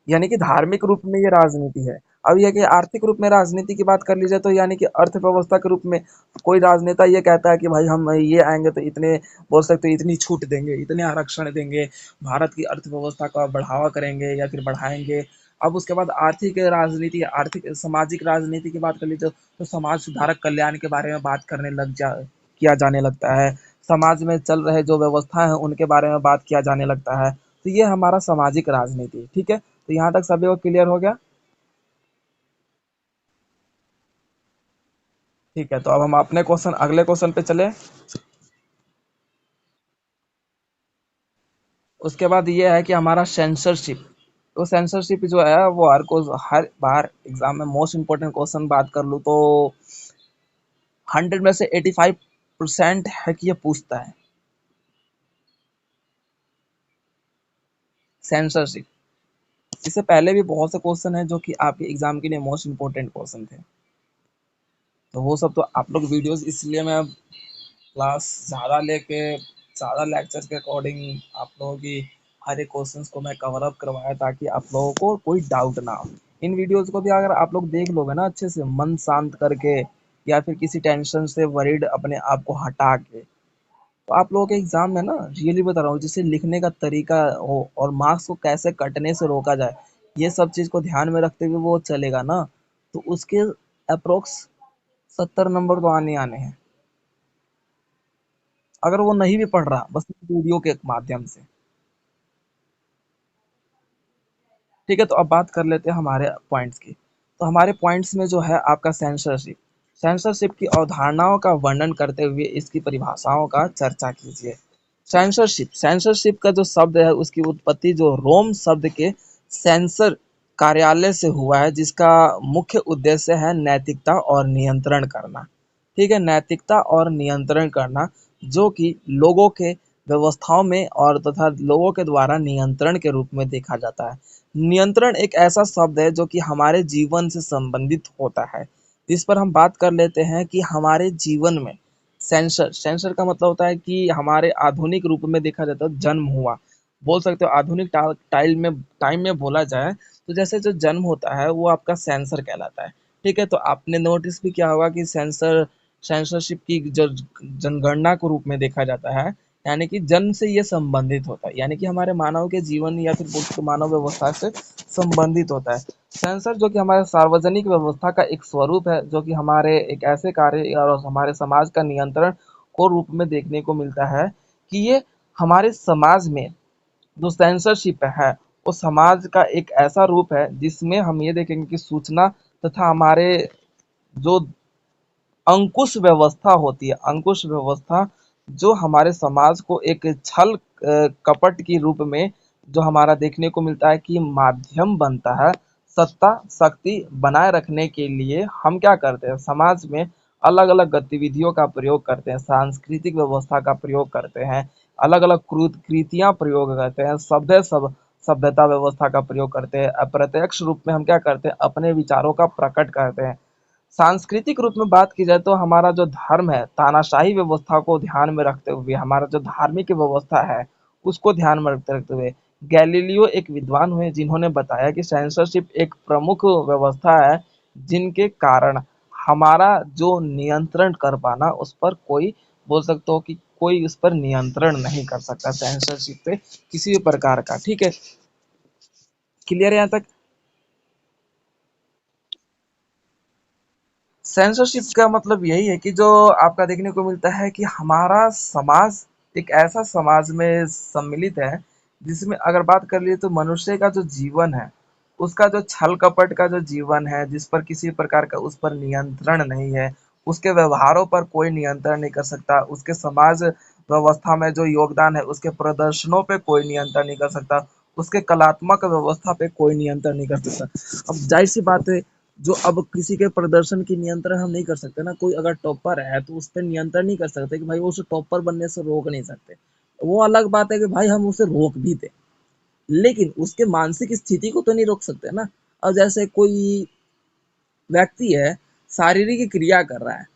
यानी कि धार्मिक रूप में ये राजनीति है। अब यह कि आर्थिक रूप में राजनीति की बात कर ली जाए तो यानी कि अर्थव्यवस्था के रूप में कोई राजनेता ये कहता है कि भाई हम ये आएंगे तो इतने बोल सकते हो इतनी छूट देंगे, इतने आरक्षण देंगे, भारत की अर्थव्यवस्था का बढ़ावा करेंगे या फिर बढ़ाएंगे। अब उसके बाद आर्थिक राजनीति, आर्थिक सामाजिक राजनीति की बात कर लीजिए तो समाज सुधारक कल्याण के बारे में बात करने लग जा किया जाने लगता है। समाज में चल रहे जो व्यवस्था है उनके बारे में बात किया जाने लगता है। तो ये हमारा सामाजिक राजनीति। ठीक है, तो यहाँ तक सभी को क्लियर हो गया। ठीक है, तो अब हम अपने क्वेश्चन, अगले क्वेश्चन पे चले। उसके बाद ये है कि हमारा सेंसरशिप। तो सेंसरशिप जो है वो हर बार एग्जाम में मोस्ट इंपोर्टेंट क्वेश्चन बात कर लूँ तो 100 में से 85% है कि ये पूछता है सेंसरशिप। इससे पहले भी बहुत से क्वेश्चन है जो कि आपके एग्जाम के लिए मोस्ट इंपोर्टेंट क्वेश्चन थे। तो वो सब तो आप लोग वीडियोस, इसलिए मैं क्लास ज़्यादा लेके, ज़्यादा लेक्चर के अकॉर्डिंग आप लोगों की हर एक क्वेश्चंस को मैं कवर अप करवाया ताकि आप लोगों को कोई डाउट ना हो। इन वीडियोस को भी अगर आप लोग देख लोगे ना अच्छे से मन शांत करके, या फिर किसी टेंशन से वरीड अपने आप को हटा के, तो आप लोगों के एग्जाम में ना, रियली बता रहा हूँ, जैसे लिखने का तरीका हो और मार्क्स को कैसे कटने से रोका जाए, ये सब चीज़ को ध्यान में रखते हुए वो चलेगा ना, तो उसके अप्रोक्स 70 नंबर तो आने आने हैं, अगर वो नहीं भी पढ़ रहा बस वीडियो के माध्यम से। ठीक है, तो अब बात कर लेते हैं हमारे पॉइंट्स की। तो हमारे पॉइंट्स में जो है आपका सेंसरशिप, सेंसरशिप की अवधारणाओं का वर्णन करते हुए इसकी परिभाषाओं का चर्चा कीजिए। सेंसरशिप, सेंसरशिप का जो शब्द है उसकी उत्पत्ति जो रोम शब्द के सेंसर कार्यालय से हुआ है, जिसका मुख्य उद्देश्य है नैतिकता और नियंत्रण करना। ठीक है, नैतिकता और नियंत्रण करना, जो कि लोगों के व्यवस्थाओं में और तथा लोगों के द्वारा नियंत्रण के रूप में देखा जाता है। नियंत्रण एक ऐसा शब्द है जो कि हमारे जीवन से संबंधित होता है। इस पर हम बात कर लेते हैं कि हमारे जीवन में सेंसर, सेंसर का मतलब होता है कि हमारे आधुनिक रूप में देखा जाता है जन्म हुआ, बोल सकते हो आधुनिक टाइम में बोला जाए तो जैसे जो जन्म होता है वो आपका सेंसर कहलाता है। ठीक है, तो आपने नोटिस भी किया होगा कि सेंसरशिप की जो जनगणना के रूप में देखा जाता है यानी कि जन्म से ये संबंधित होता है, यानी कि हमारे मानव के जीवन या फिर मानव व्यवस्था से संबंधित होता है। सेंसर जो कि हमारे सार्वजनिक व्यवस्था का एक स्वरूप है, जो कि हमारे एक ऐसे कार्य और हमारे समाज का नियंत्रण को रूप में देखने को मिलता है कि ये हमारे समाज में जो सेंसरशिप है वो समाज का एक ऐसा रूप है जिसमें हम ये देखेंगे कि सूचना तथा हमारे जो अंकुश व्यवस्था होती है, अंकुश व्यवस्था जो हमारे समाज को एक छल कपट के रूप में जो हमारा देखने को मिलता है कि माध्यम बनता है सत्ता शक्ति बनाए रखने के लिए। हम क्या करते हैं, समाज में अलग अलग गतिविधियों का प्रयोग करते हैं, सांस्कृतिक व्यवस्था का प्रयोग करते हैं, अलग अलग कृतियां प्रयोग करते हैं, सभ्यता व्यवस्था का प्रयोग करते हैं। अप्रत्यक्ष रूप में हम क्या करते हैं, अपने विचारों का प्रकट करते हैं। सांस्कृतिक रूप में बात की जाए तो हमारा जो धर्म है, तानाशाही व्यवस्था को ध्यान में रखते हुए हमारा जो धार्मिक व्यवस्था है उसको ध्यान में रखते हुए गैलीलियो एक विद्वान हुए जिन्होंने बताया कि सेंसरशिप एक प्रमुख व्यवस्था है जिनके कारण हमारा जो नियंत्रण कर पाना उस पर कोई बोल सकते हो कि कोई उस पर नियंत्रण नहीं कर सकता सेंसरशिप पे किसी भी प्रकार का। ठीक है, क्लियर है यहाँ तक? सेंसरशिप का मतलब यही है कि जो आपका देखने को मिलता है कि हमारा समाज एक ऐसा समाज में सम्मिलित है जिसमें अगर बात कर लिए तो मनुष्य का जो जीवन है उसका जो छल कपट का जो जीवन है जिस पर किसी प्रकार का उस पर नियंत्रण नहीं है, उसके व्यवहारों पर कोई नियंत्रण नहीं कर सकता, उसके समाज व्यवस्था में जो योगदान है उसके प्रदर्शनों पे कोई नियंत्रण नहीं कर सकता, उसके कलात्मक व्यवस्था पे कोई नियंत्रण नहीं कर सकता। अब जाहिर सी बात है, जो अब किसी के प्रदर्शन की नियंत्रण हम नहीं कर सकते ना, कोई अगर टॉपर है तो उस पर नियंत्रण नहीं कर सकते कि भाई वो उसे टॉपर बनने से रोक नहीं सकते। वो अलग बात है कि भाई हम उसे रोक भी दें, लेकिन उसके मानसिक स्थिति को तो नहीं रोक सकते ना। अब जैसे कोई व्यक्ति है, शारीरिक क्रिया कर रहा है,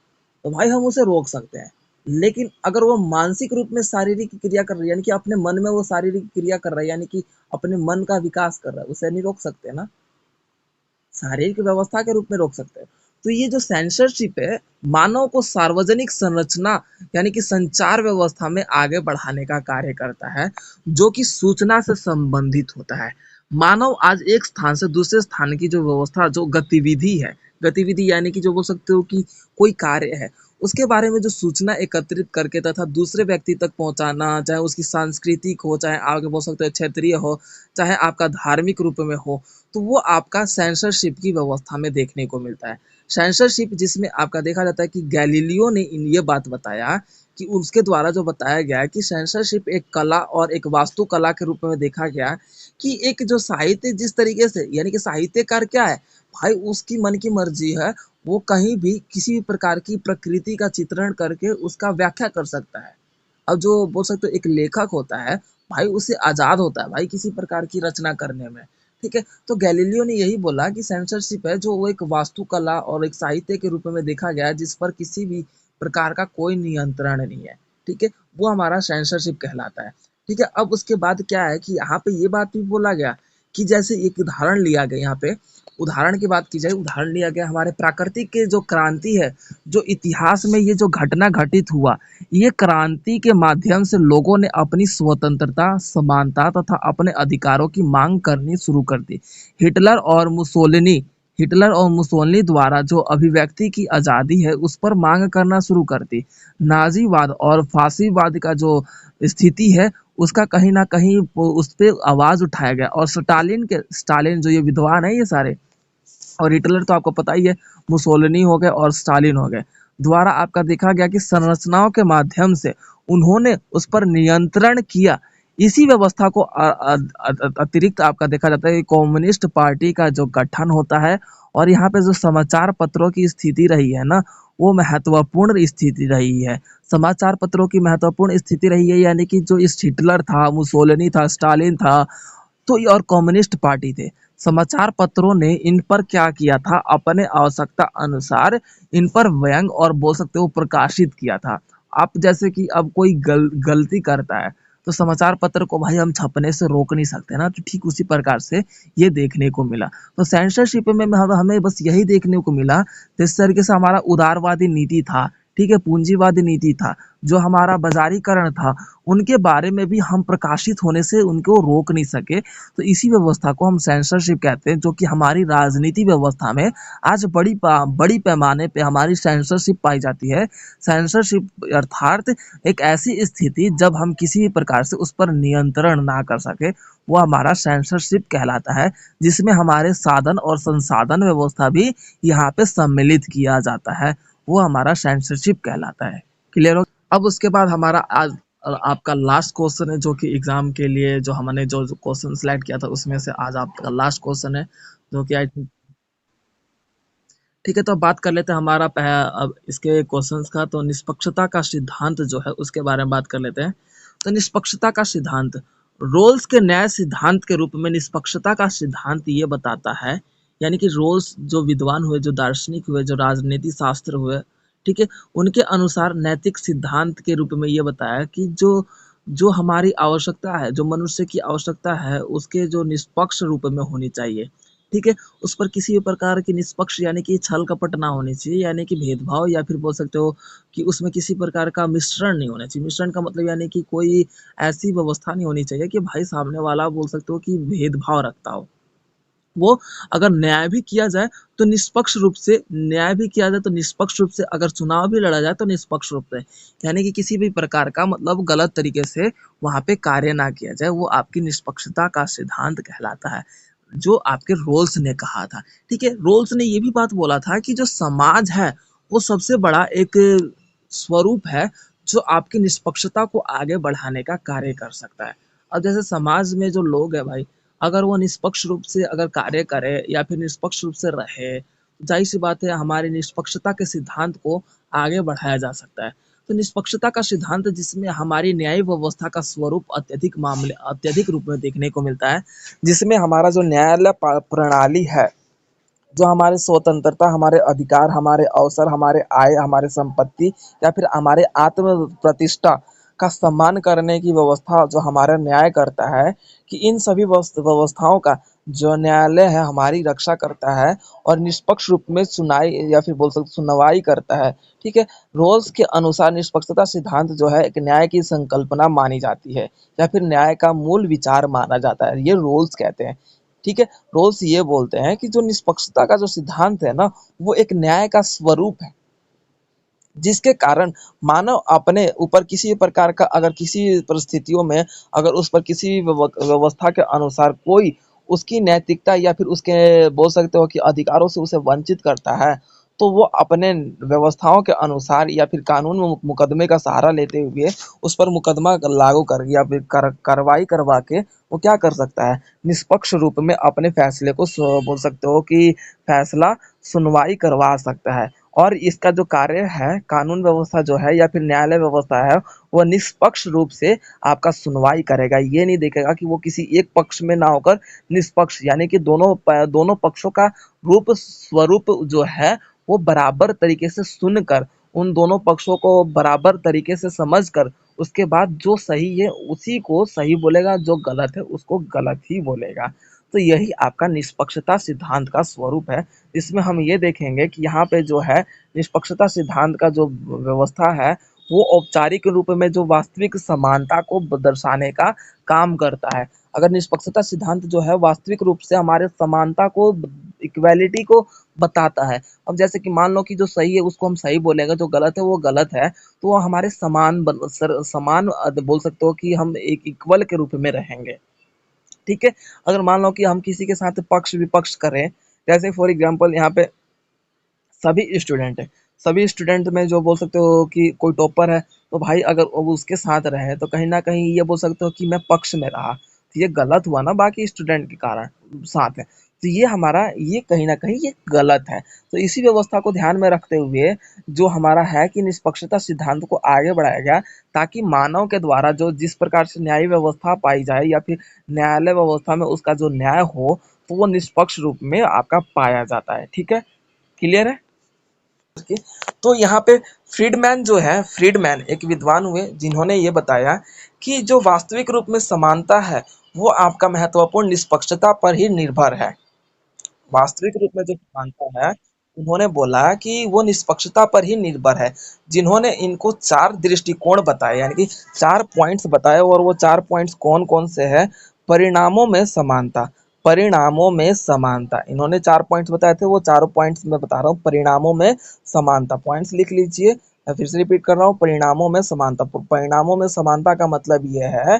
तो भाई हम उसे रोक सकते हैं, लेकिन अगर वो मानसिक रूप में शारीरिक क्रिया कर रहा है, यानी कि अपने मन में वो शारीरिक क्रिया कर रहा है, यानी कि अपने मन का विकास कर रहा है, उसे नहीं रोक सकते ना, शारीरिक व्यवस्था के रूप में रोक सकते हैं। तो ये जो सेंसरशिप है मानव को सार्वजनिक संरचना यानी कि संचार व्यवस्था में आगे बढ़ाने का कार्य करता है, जो कि सूचना से संबंधित होता है। मानव आज एक स्थान से दूसरे स्थान की जो व्यवस्था जो गतिविधि है, गतिविधि यानी कि जो बोल सकते हो कि कोई कार्य है उसके बारे में जो सूचना एकत्रित करके तथा दूसरे व्यक्ति तक पहुंचाना, चाहे उसकी सांस्कृतिक हो, चाहे आगे बोल सकते हो क्षेत्रीय हो, चाहे आपका धार्मिक रूप में हो, तो वो आपका सेंसरशिप की व्यवस्था में देखने को मिलता है। सेंसरशिप जिसमें आपका देखा जाता है कि गैलीलियो ने ये बात बताया कि उसके द्वारा जो बताया गया है कि सेंसरशिप एक कला और एक वास्तुकला के रूप में देखा गया कि एक जो साहित्य जिस तरीके से, यानी कि साहित्यकार क्या है भाई, उसकी मन की मर्जी है, वो कहीं भी किसी भी प्रकार की प्रकृति का चित्रण करके उसका व्याख्या कर सकता है। अब जो बोल सकते हो एक लेखक होता है भाई, उसे आजाद होता है भाई किसी प्रकार की रचना करने में। ठीक है, तो गैलीलियो ने यही बोला कि सेंसरशिप है जो वो एक वास्तुकला और एक साहित्य के रूप में देखा गया है जिस पर किसी भी प्रकार का कोई नियंत्रण नहीं है। ठीक है, वो हमारा सेंसरशिप कहलाता है। ठीक है, अब उसके बाद क्या है कि यहाँ पे ये बात भी बोला गया कि जैसे एक उदाहरण लिया गया, यहाँ पे उदाहरण की बात की जाए, उदाहरण लिया गया हमारे प्राकृतिक के जो क्रांति है, जो इतिहास में ये जो घटना घटित हुआ, ये क्रांति के माध्यम से लोगों ने अपनी स्वतंत्रता, समानता तथा अपने अधिकारों की मांग करनी शुरू कर दी। हिटलर और मुसोलिनी हिटलर और मुसोलिनी द्वारा जो अभिव्यक्ति की आज़ादी है उस पर मांग करना शुरू कर दी। नाजीवाद और फासीवाद का जो स्थिति है उसका कहीं ना कहीं उस पर आवाज उठाया गया, और स्टालिन जो ये विद्वान है ये सारे, और हिटलर तो आपको पता ही है, मुसोलिनी हो गए और स्टालिन हो गए, द्वारा आपका देखा गया कि संरचनाओं के माध्यम से उन्होंने उस पर नियंत्रण किया। इसी व्यवस्था को अतिरिक्त आपका देखा जाता है कि कम्युनिस्ट पार्टी का जो गठन होता है, और यहाँ पे जो समाचार पत्रों की स्थिति रही है ना, वो महत्वपूर्ण स्थिति रही है। समाचार पत्रों की महत्वपूर्ण स्थिति रही है, यानी कि जो इस हिटलर था, मुसोलिनी था, स्टालिन था, तो ये और कम्युनिस्ट पार्टी थे, समाचार पत्रों ने इन पर क्या किया था, अपने आवश्यकता अनुसार इन पर व्यंग और बोल सकते हो प्रकाशित किया था। आप जैसे कि अब कोई गलती करता है तो समाचार पत्र को भाई हम छपने से रोक नहीं सकते ना, तो ठीक उसी प्रकार से ये देखने को मिला। तो सेंसरशिप में हमें बस यही देखने को मिला, जिस तरीके से हमारा उदारवादी नीति था, ठीक है, पूंजीवादी नीति था, जो हमारा बाजारीकरण था, उनके बारे में भी हम प्रकाशित होने से उनको रोक नहीं सके। तो इसी व्यवस्था को हम सेंसरशिप कहते हैं, जो कि हमारी राजनीति व्यवस्था में आज बड़ी पैमाने पे हमारी सेंसरशिप पाई जाती है। सेंसरशिप अर्थात एक ऐसी स्थिति जब हम किसी भी प्रकार से उस पर नियंत्रण ना कर सके, वो हमारा सेंसरशिप कहलाता है, जिसमें हमारे साधन और संसाधन व्यवस्था भी यहाँ पे सम्मिलित किया जाता है। वो हमारा सेंसरशिप कहलाता है। क्लियर हो? अब उसके बाद हमारा आज आपका लास्ट क्वेश्चन है, जो कि एग्जाम के लिए जो हमने जो क्वेश्चन सिलेक्ट किया था उसमें से आज आपका लास्ट क्वेश्चन है, जो कि आई थिंक ठीक है। तो अब बात कर लेते हैं हमारा अब इसके क्वेश्चंस का। तो निष्पक्षता का सिद्धांत जो है उसके बारे में बात कर लेते हैं। तो निष्पक्षता का सिद्धांत रोल्स के न्याय सिद्धांत के रूप में निष्पक्षता का सिद्धांत ये बताता है, यानी कि रोल्स जो विद्वान हुए, जो दार्शनिक हुए, जो राजनीति शास्त्र हुए, ठीक है, उनके अनुसार नैतिक सिद्धांत के रूप में ये बताया कि जो जो हमारी आवश्यकता है, जो मनुष्य की आवश्यकता है, उसके जो निष्पक्ष रूप में होनी चाहिए। ठीक है, उस पर किसी भी प्रकार की निष्पक्ष यानी कि छल कपट ना होनी चाहिए, यानी कि भेदभाव, या फिर बोल सकते हो कि उसमें किसी प्रकार का मिश्रण नहीं होना चाहिए। मिश्रण का मतलब यानी कि कोई ऐसी व्यवस्था नहीं होनी चाहिए कि भाई सामने वाला बोल सकते हो कि भेदभाव रखता हो। वो अगर न्याय भी किया जाए तो निष्पक्ष रूप से, न्याय भी किया जाए तो निष्पक्ष रूप से, अगर चुनाव भी लड़ा जाए तो निष्पक्ष रूप से, यानी कि किसी भी प्रकार का मतलब गलत तरीके से वहां पे कार्य ना किया जाए, वो आपकी निष्पक्षता का सिद्धांत कहलाता है, जो आपके रोल्स ने कहा था। ठीक है, रोल्स ने ये भी बात बोला था कि जो समाज है वो सबसे बड़ा एक स्वरूप है, जो आपकी निष्पक्षता को आगे बढ़ाने का कार्य कर सकता है। अब जैसे समाज में जो लोग है भाई, अगर वो निष्पक्ष रूप से अगर कार्य करे या फिर निष्पक्ष रूप से रहे, तो जाहिर सी बात है हमारी निष्पक्षता के सिद्धांत को आगे बढ़ाया जा सकता है। तो निष्पक्षता का सिद्धांत जिसमें हमारी न्याय व्यवस्था का स्वरूप अत्यधिक रूप में देखने को मिलता है, जिसमें हमारा जो न्यायालय प्रणाली है, जो हमारे स्वतंत्रता, हमारे अधिकार, हमारे अवसर, हमारे आय, हमारे संपत्ति, या फिर हमारे आत्म प्रतिष्ठा का सम्मान करने की व्यवस्था जो हमारा न्याय करता है, कि इन सभी व्यवस्थाओं का जो न्यायालय है हमारी रक्षा करता है और निष्पक्ष रूप में सुनाई या फिर बोल सकते सुनवाई करता है। ठीक है, रोल्स के अनुसार निष्पक्षता सिद्धांत जो है एक न्याय की संकल्पना मानी जाती है, या फिर न्याय का मूल विचार माना जाता है, ये रोल्स कहते हैं। ठीक है, रोल्स ये बोलते हैं कि जो निष्पक्षता का जो सिद्धांत है ना, वो एक न्याय का स्वरूप है, जिसके कारण मानव अपने ऊपर किसी प्रकार का, अगर किसी परिस्थितियों में अगर उस पर किसी व्यवस्था के अनुसार कोई उसकी नैतिकता या फिर उसके बोल सकते हो कि अधिकारों से उसे वंचित करता है, तो वो अपने व्यवस्थाओं के अनुसार या फिर कानून में मुकदमे का सहारा लेते हुए उस पर मुकदमा लागू कर या फिर कार्रवाई करवा के वो क्या कर सकता है, निष्पक्ष रूप में अपने फैसले को बोल सकते हो कि फैसला सुनवाई करवा सकता है। और इसका जो कार्य है, कानून व्यवस्था जो है या फिर न्यायालय व्यवस्था है, वो निष्पक्ष रूप से आपका सुनवाई करेगा। ये नहीं देखेगा कि वो किसी एक पक्ष में ना होकर निष्पक्ष, यानी कि दोनों पक्षों का रूप स्वरूप जो है वो बराबर तरीके से सुनकर, उन दोनों पक्षों को बराबर तरीके से समझकर, उसके बाद जो सही है उसी को सही बोलेगा, जो गलत है उसको गलत ही बोलेगा। तो यही आपका निष्पक्षता सिद्धांत का स्वरूप है। इसमें हम ये देखेंगे कि यहाँ पे जो है निष्पक्षता सिद्धांत का जो व्यवस्था है, वो औपचारिक रूप में जो वास्तविक समानता को दर्शाने का काम करता है। अगर निष्पक्षता सिद्धांत जो है वास्तविक रूप से हमारे समानता को, इक्वालिटी को बताता है। अब जैसे कि मान लो कि जो सही है उसको हम सही बोलेंगे, जो गलत है वो गलत है, तो वो हमारे समान बोल सकते हो कि हम एक इक्वल के रूप में रहेंगे। ठीक है, अगर मान लो कि हम किसी के साथ पक्ष विपक्ष करें, जैसे फॉर एग्जांपल यहाँ पे सभी स्टूडेंट है, सभी स्टूडेंट में जो बोल सकते हो कि कोई टॉपर है, तो भाई अगर वो उसके साथ रहे तो कहीं ना कहीं ये बोल सकते हो कि मैं पक्ष में रहा, तो ये गलत हुआ ना बाकी स्टूडेंट के कारण साथ है, तो ये हमारा, ये कहीं ना कहीं ये गलत है। तो इसी व्यवस्था को ध्यान में रखते हुए जो हमारा है कि निष्पक्षता सिद्धांत को आगे बढ़ाया गया, ताकि मानव के द्वारा जो जिस प्रकार से न्याय व्यवस्था पाई जाए या फिर न्यायालय व्यवस्था में उसका जो न्याय हो, तो वो निष्पक्ष रूप में आपका पाया जाता है। ठीक है, क्लियर है? की। तो यहाँ पे फ्रीडमैन जो है, फ्रीडमैन एक विद्वान हुए जिन्होंने ये बताया कि जो वास्तविक रूप में समानता है वो आपका महत्वपूर्ण निष्पक्षता पर ही निर्भर है। वास्तविक रूप में जो समानता है उन्होंने बोला कि वो निष्पक्षता पर ही निर्भर है। जिन्होंने इनको 4 दृष्टिकोण बताए, यानी कि 4 पॉइंट्स बताए, और वो 4 पॉइंट्स कौन-कौन से हैं? परिणामों में समानता, परिणामों में समानता। इन्होंने 4 पॉइंट्स बताए थे, वो चारों पॉइंट्स मैं बता रहा हूँ। परिणामों में समानता, पॉइंट्स लिख लीजिए। मैं फिर से रिपीट कर रहा हूँ, परिणामों में समानता। परिणामों में समानता का मतलब ये है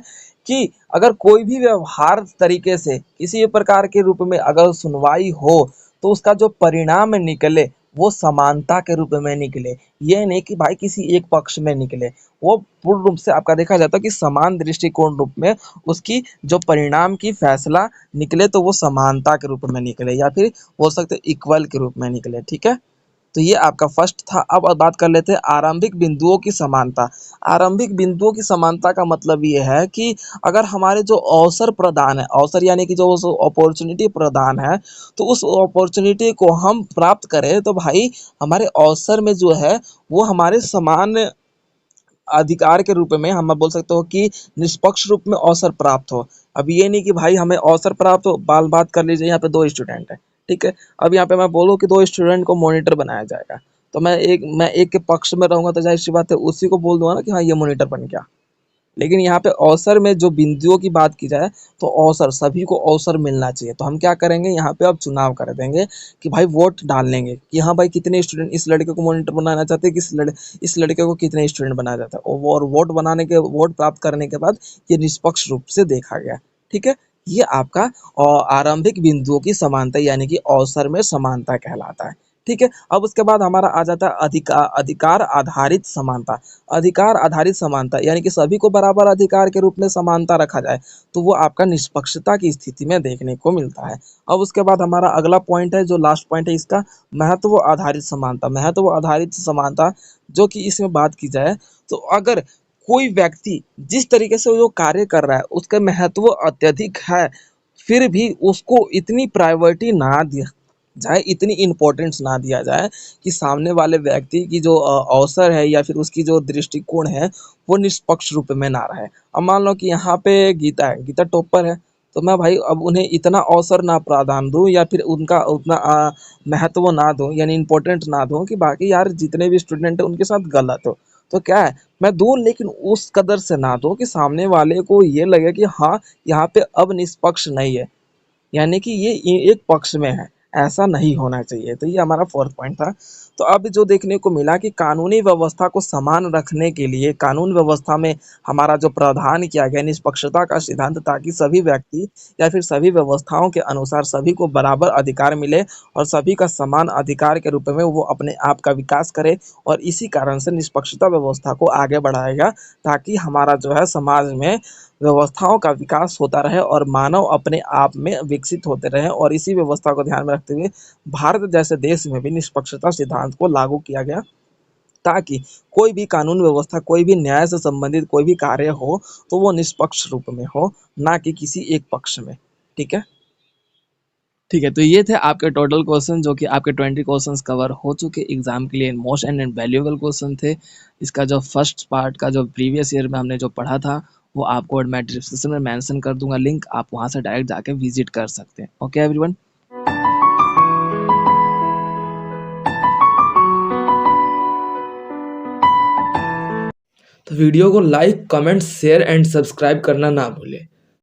कि अगर कोई भी व्यवहार तरीके से किसी भी प्रकार के रूप में अगर सुनवाई हो, तो उसका जो परिणाम निकले वो समानता के रूप में निकले। ये नहीं कि भाई किसी एक पक्ष में निकले। वो पूर्ण रूप से आपका देखा जाता है कि समान दृष्टिकोण रूप में उसकी जो परिणाम की फैसला निकले, तो वो समानता के रूप में निकले, या फिर बोल सकते हैं इक्वल के रूप में निकले। ठीक है, तो ये आपका फर्स्ट था। अब बात कर लेते हैं आरंभिक बिंदुओं की समानता। आरंभिक बिंदुओं की समानता का मतलब ये है कि अगर हमारे जो अवसर प्रदान है, अवसर यानी कि जो अपॉर्चुनिटी प्रदान है, तो उस अपॉर्चुनिटी को हम प्राप्त करें, तो भाई हमारे अवसर में जो है वो हमारे समान अधिकार के रूप में हम बोल सकते हो कि निष्पक्ष रूप में अवसर प्राप्त हो। अब ये नहीं कि भाई हमें अवसर प्राप्त हो, बाल बात कर लीजिए, यहाँ पे 2 स्टूडेंट हैं, ठीक है? अब यहाँ पे मैं बोलूँ कि 2 स्टूडेंट को मॉनिटर बनाया जाएगा, तो मैं एक के पक्ष में रहूँगा, तो ज़ाहिर-सी बात है उसी को बोल दूँगा ना कि हाँ, ये मॉनिटर बन गया। लेकिन यहाँ पे अवसर में जो बिंदुओं की बात की जाए, तो अवसर, सभी को अवसर मिलना चाहिए। तो हम क्या करेंगे, यहाँ पे अब चुनाव कर देंगे कि भाई वोट डाल लेंगे कि हाँ भाई कितने स्टूडेंट इस लड़के को मॉनिटर बनाना चाहते हैं, इस लड़के को कितने स्टूडेंट बनाना चाहता है, और वोट प्राप्त करने के बाद ये निष्पक्ष रूप से देखा गया। ठीक है, ये आपका आरंभिक बिंदुओं की समानता यानी कि अवसर में समानता कहलाता है। ठीक है, अब उसके बाद हमारा आ जाता है अधिकार आधारित समानता। अधिकार आधारित समानता यानी कि सभी को बराबर अधिकार के रूप में समानता रखा जाए, तो वो आपका निष्पक्षता की स्थिति में देखने को मिलता है। अब उसके बाद हमारा अगला पॉइंट है, जो लास्ट पॉइंट है इसका, महत्व आधारित समानता। महत्व आधारित समानता जो कि इसमें बात की जाए, तो अगर कोई व्यक्ति जिस तरीके से वो कार्य कर रहा है उसका महत्व अत्यधिक है, फिर भी उसको इतनी प्रायोरिटी ना दिया जाए, इतनी इम्पोर्टेंस ना दिया जाए कि सामने वाले व्यक्ति की जो अवसर है या फिर उसकी जो दृष्टिकोण है वो निष्पक्ष रूप में ना रहे। अब मान लो कि यहाँ पे गीता है, गीता टॉपर है, तो मैं भाई अब उन्हें इतना अवसर ना प्रदान दूँ या फिर उनका उतना महत्व ना दूँ, यानी इम्पोर्टेंट ना दूँ कि बाकी यार जितने भी स्टूडेंट हैं उनके साथ गलत हो। तो क्या है, मैं दूँ लेकिन उस कदर से ना दूँ कि सामने वाले को ये लगे कि हाँ, यहाँ पे अब निष्पक्ष नहीं है, यानी कि ये एक पक्ष में है, ऐसा नहीं होना चाहिए। तो ये हमारा फोर्थ पॉइंट था। तो अब जो देखने को मिला कि कानूनी व्यवस्था को समान रखने के लिए कानून व्यवस्था में हमारा जो प्रावधान किया गया निष्पक्षता का सिद्धांत, ताकि सभी व्यक्ति या फिर सभी व्यवस्थाओं के अनुसार सभी को बराबर अधिकार मिले और सभी का समान अधिकार के रूप में वो अपने आप का विकास करे, और इसी कारण से निष्पक्षता व्यवस्था को आगे बढ़ाएगा, ताकि हमारा जो है समाज में व्यवस्थाओं का विकास होता रहे और मानव अपने आप में विकसित होते रहें। और इसी व्यवस्था को ध्यान में रखते हुए भारत जैसे देश में भी निष्पक्षता सिद्धांत को लागू किया गया, ताकि कोई भी कानून व्यवस्था, कोई भी न्याय से संबंधित कोई भी कार्य हो, तो वो निष्पक्ष रूप में हो, ना कि किसी एक पक्ष में। ठीक है, ठीक है, तो ये थे आपके टोटल क्वेश्चन, जो कि आपके 20 क्वेश्चंस कवर हो चुके एग्जाम के लिए। मोस्ट एंड वैल्यूएबल क्वेश्चन थे। इसका जो फर्स्ट पार्ट का जो प्रीवियस ईयर में हमने जो पढ़ा था, वो आपको मैं डिस्क्रिप्शन में मेंशन कर दूंगा लिंक, आप वहां से डायरेक्ट जाके विजिट कर सकते हैं। Okay everyone. तो वीडियो को like, comment, share and subscribe करना ना भूलें।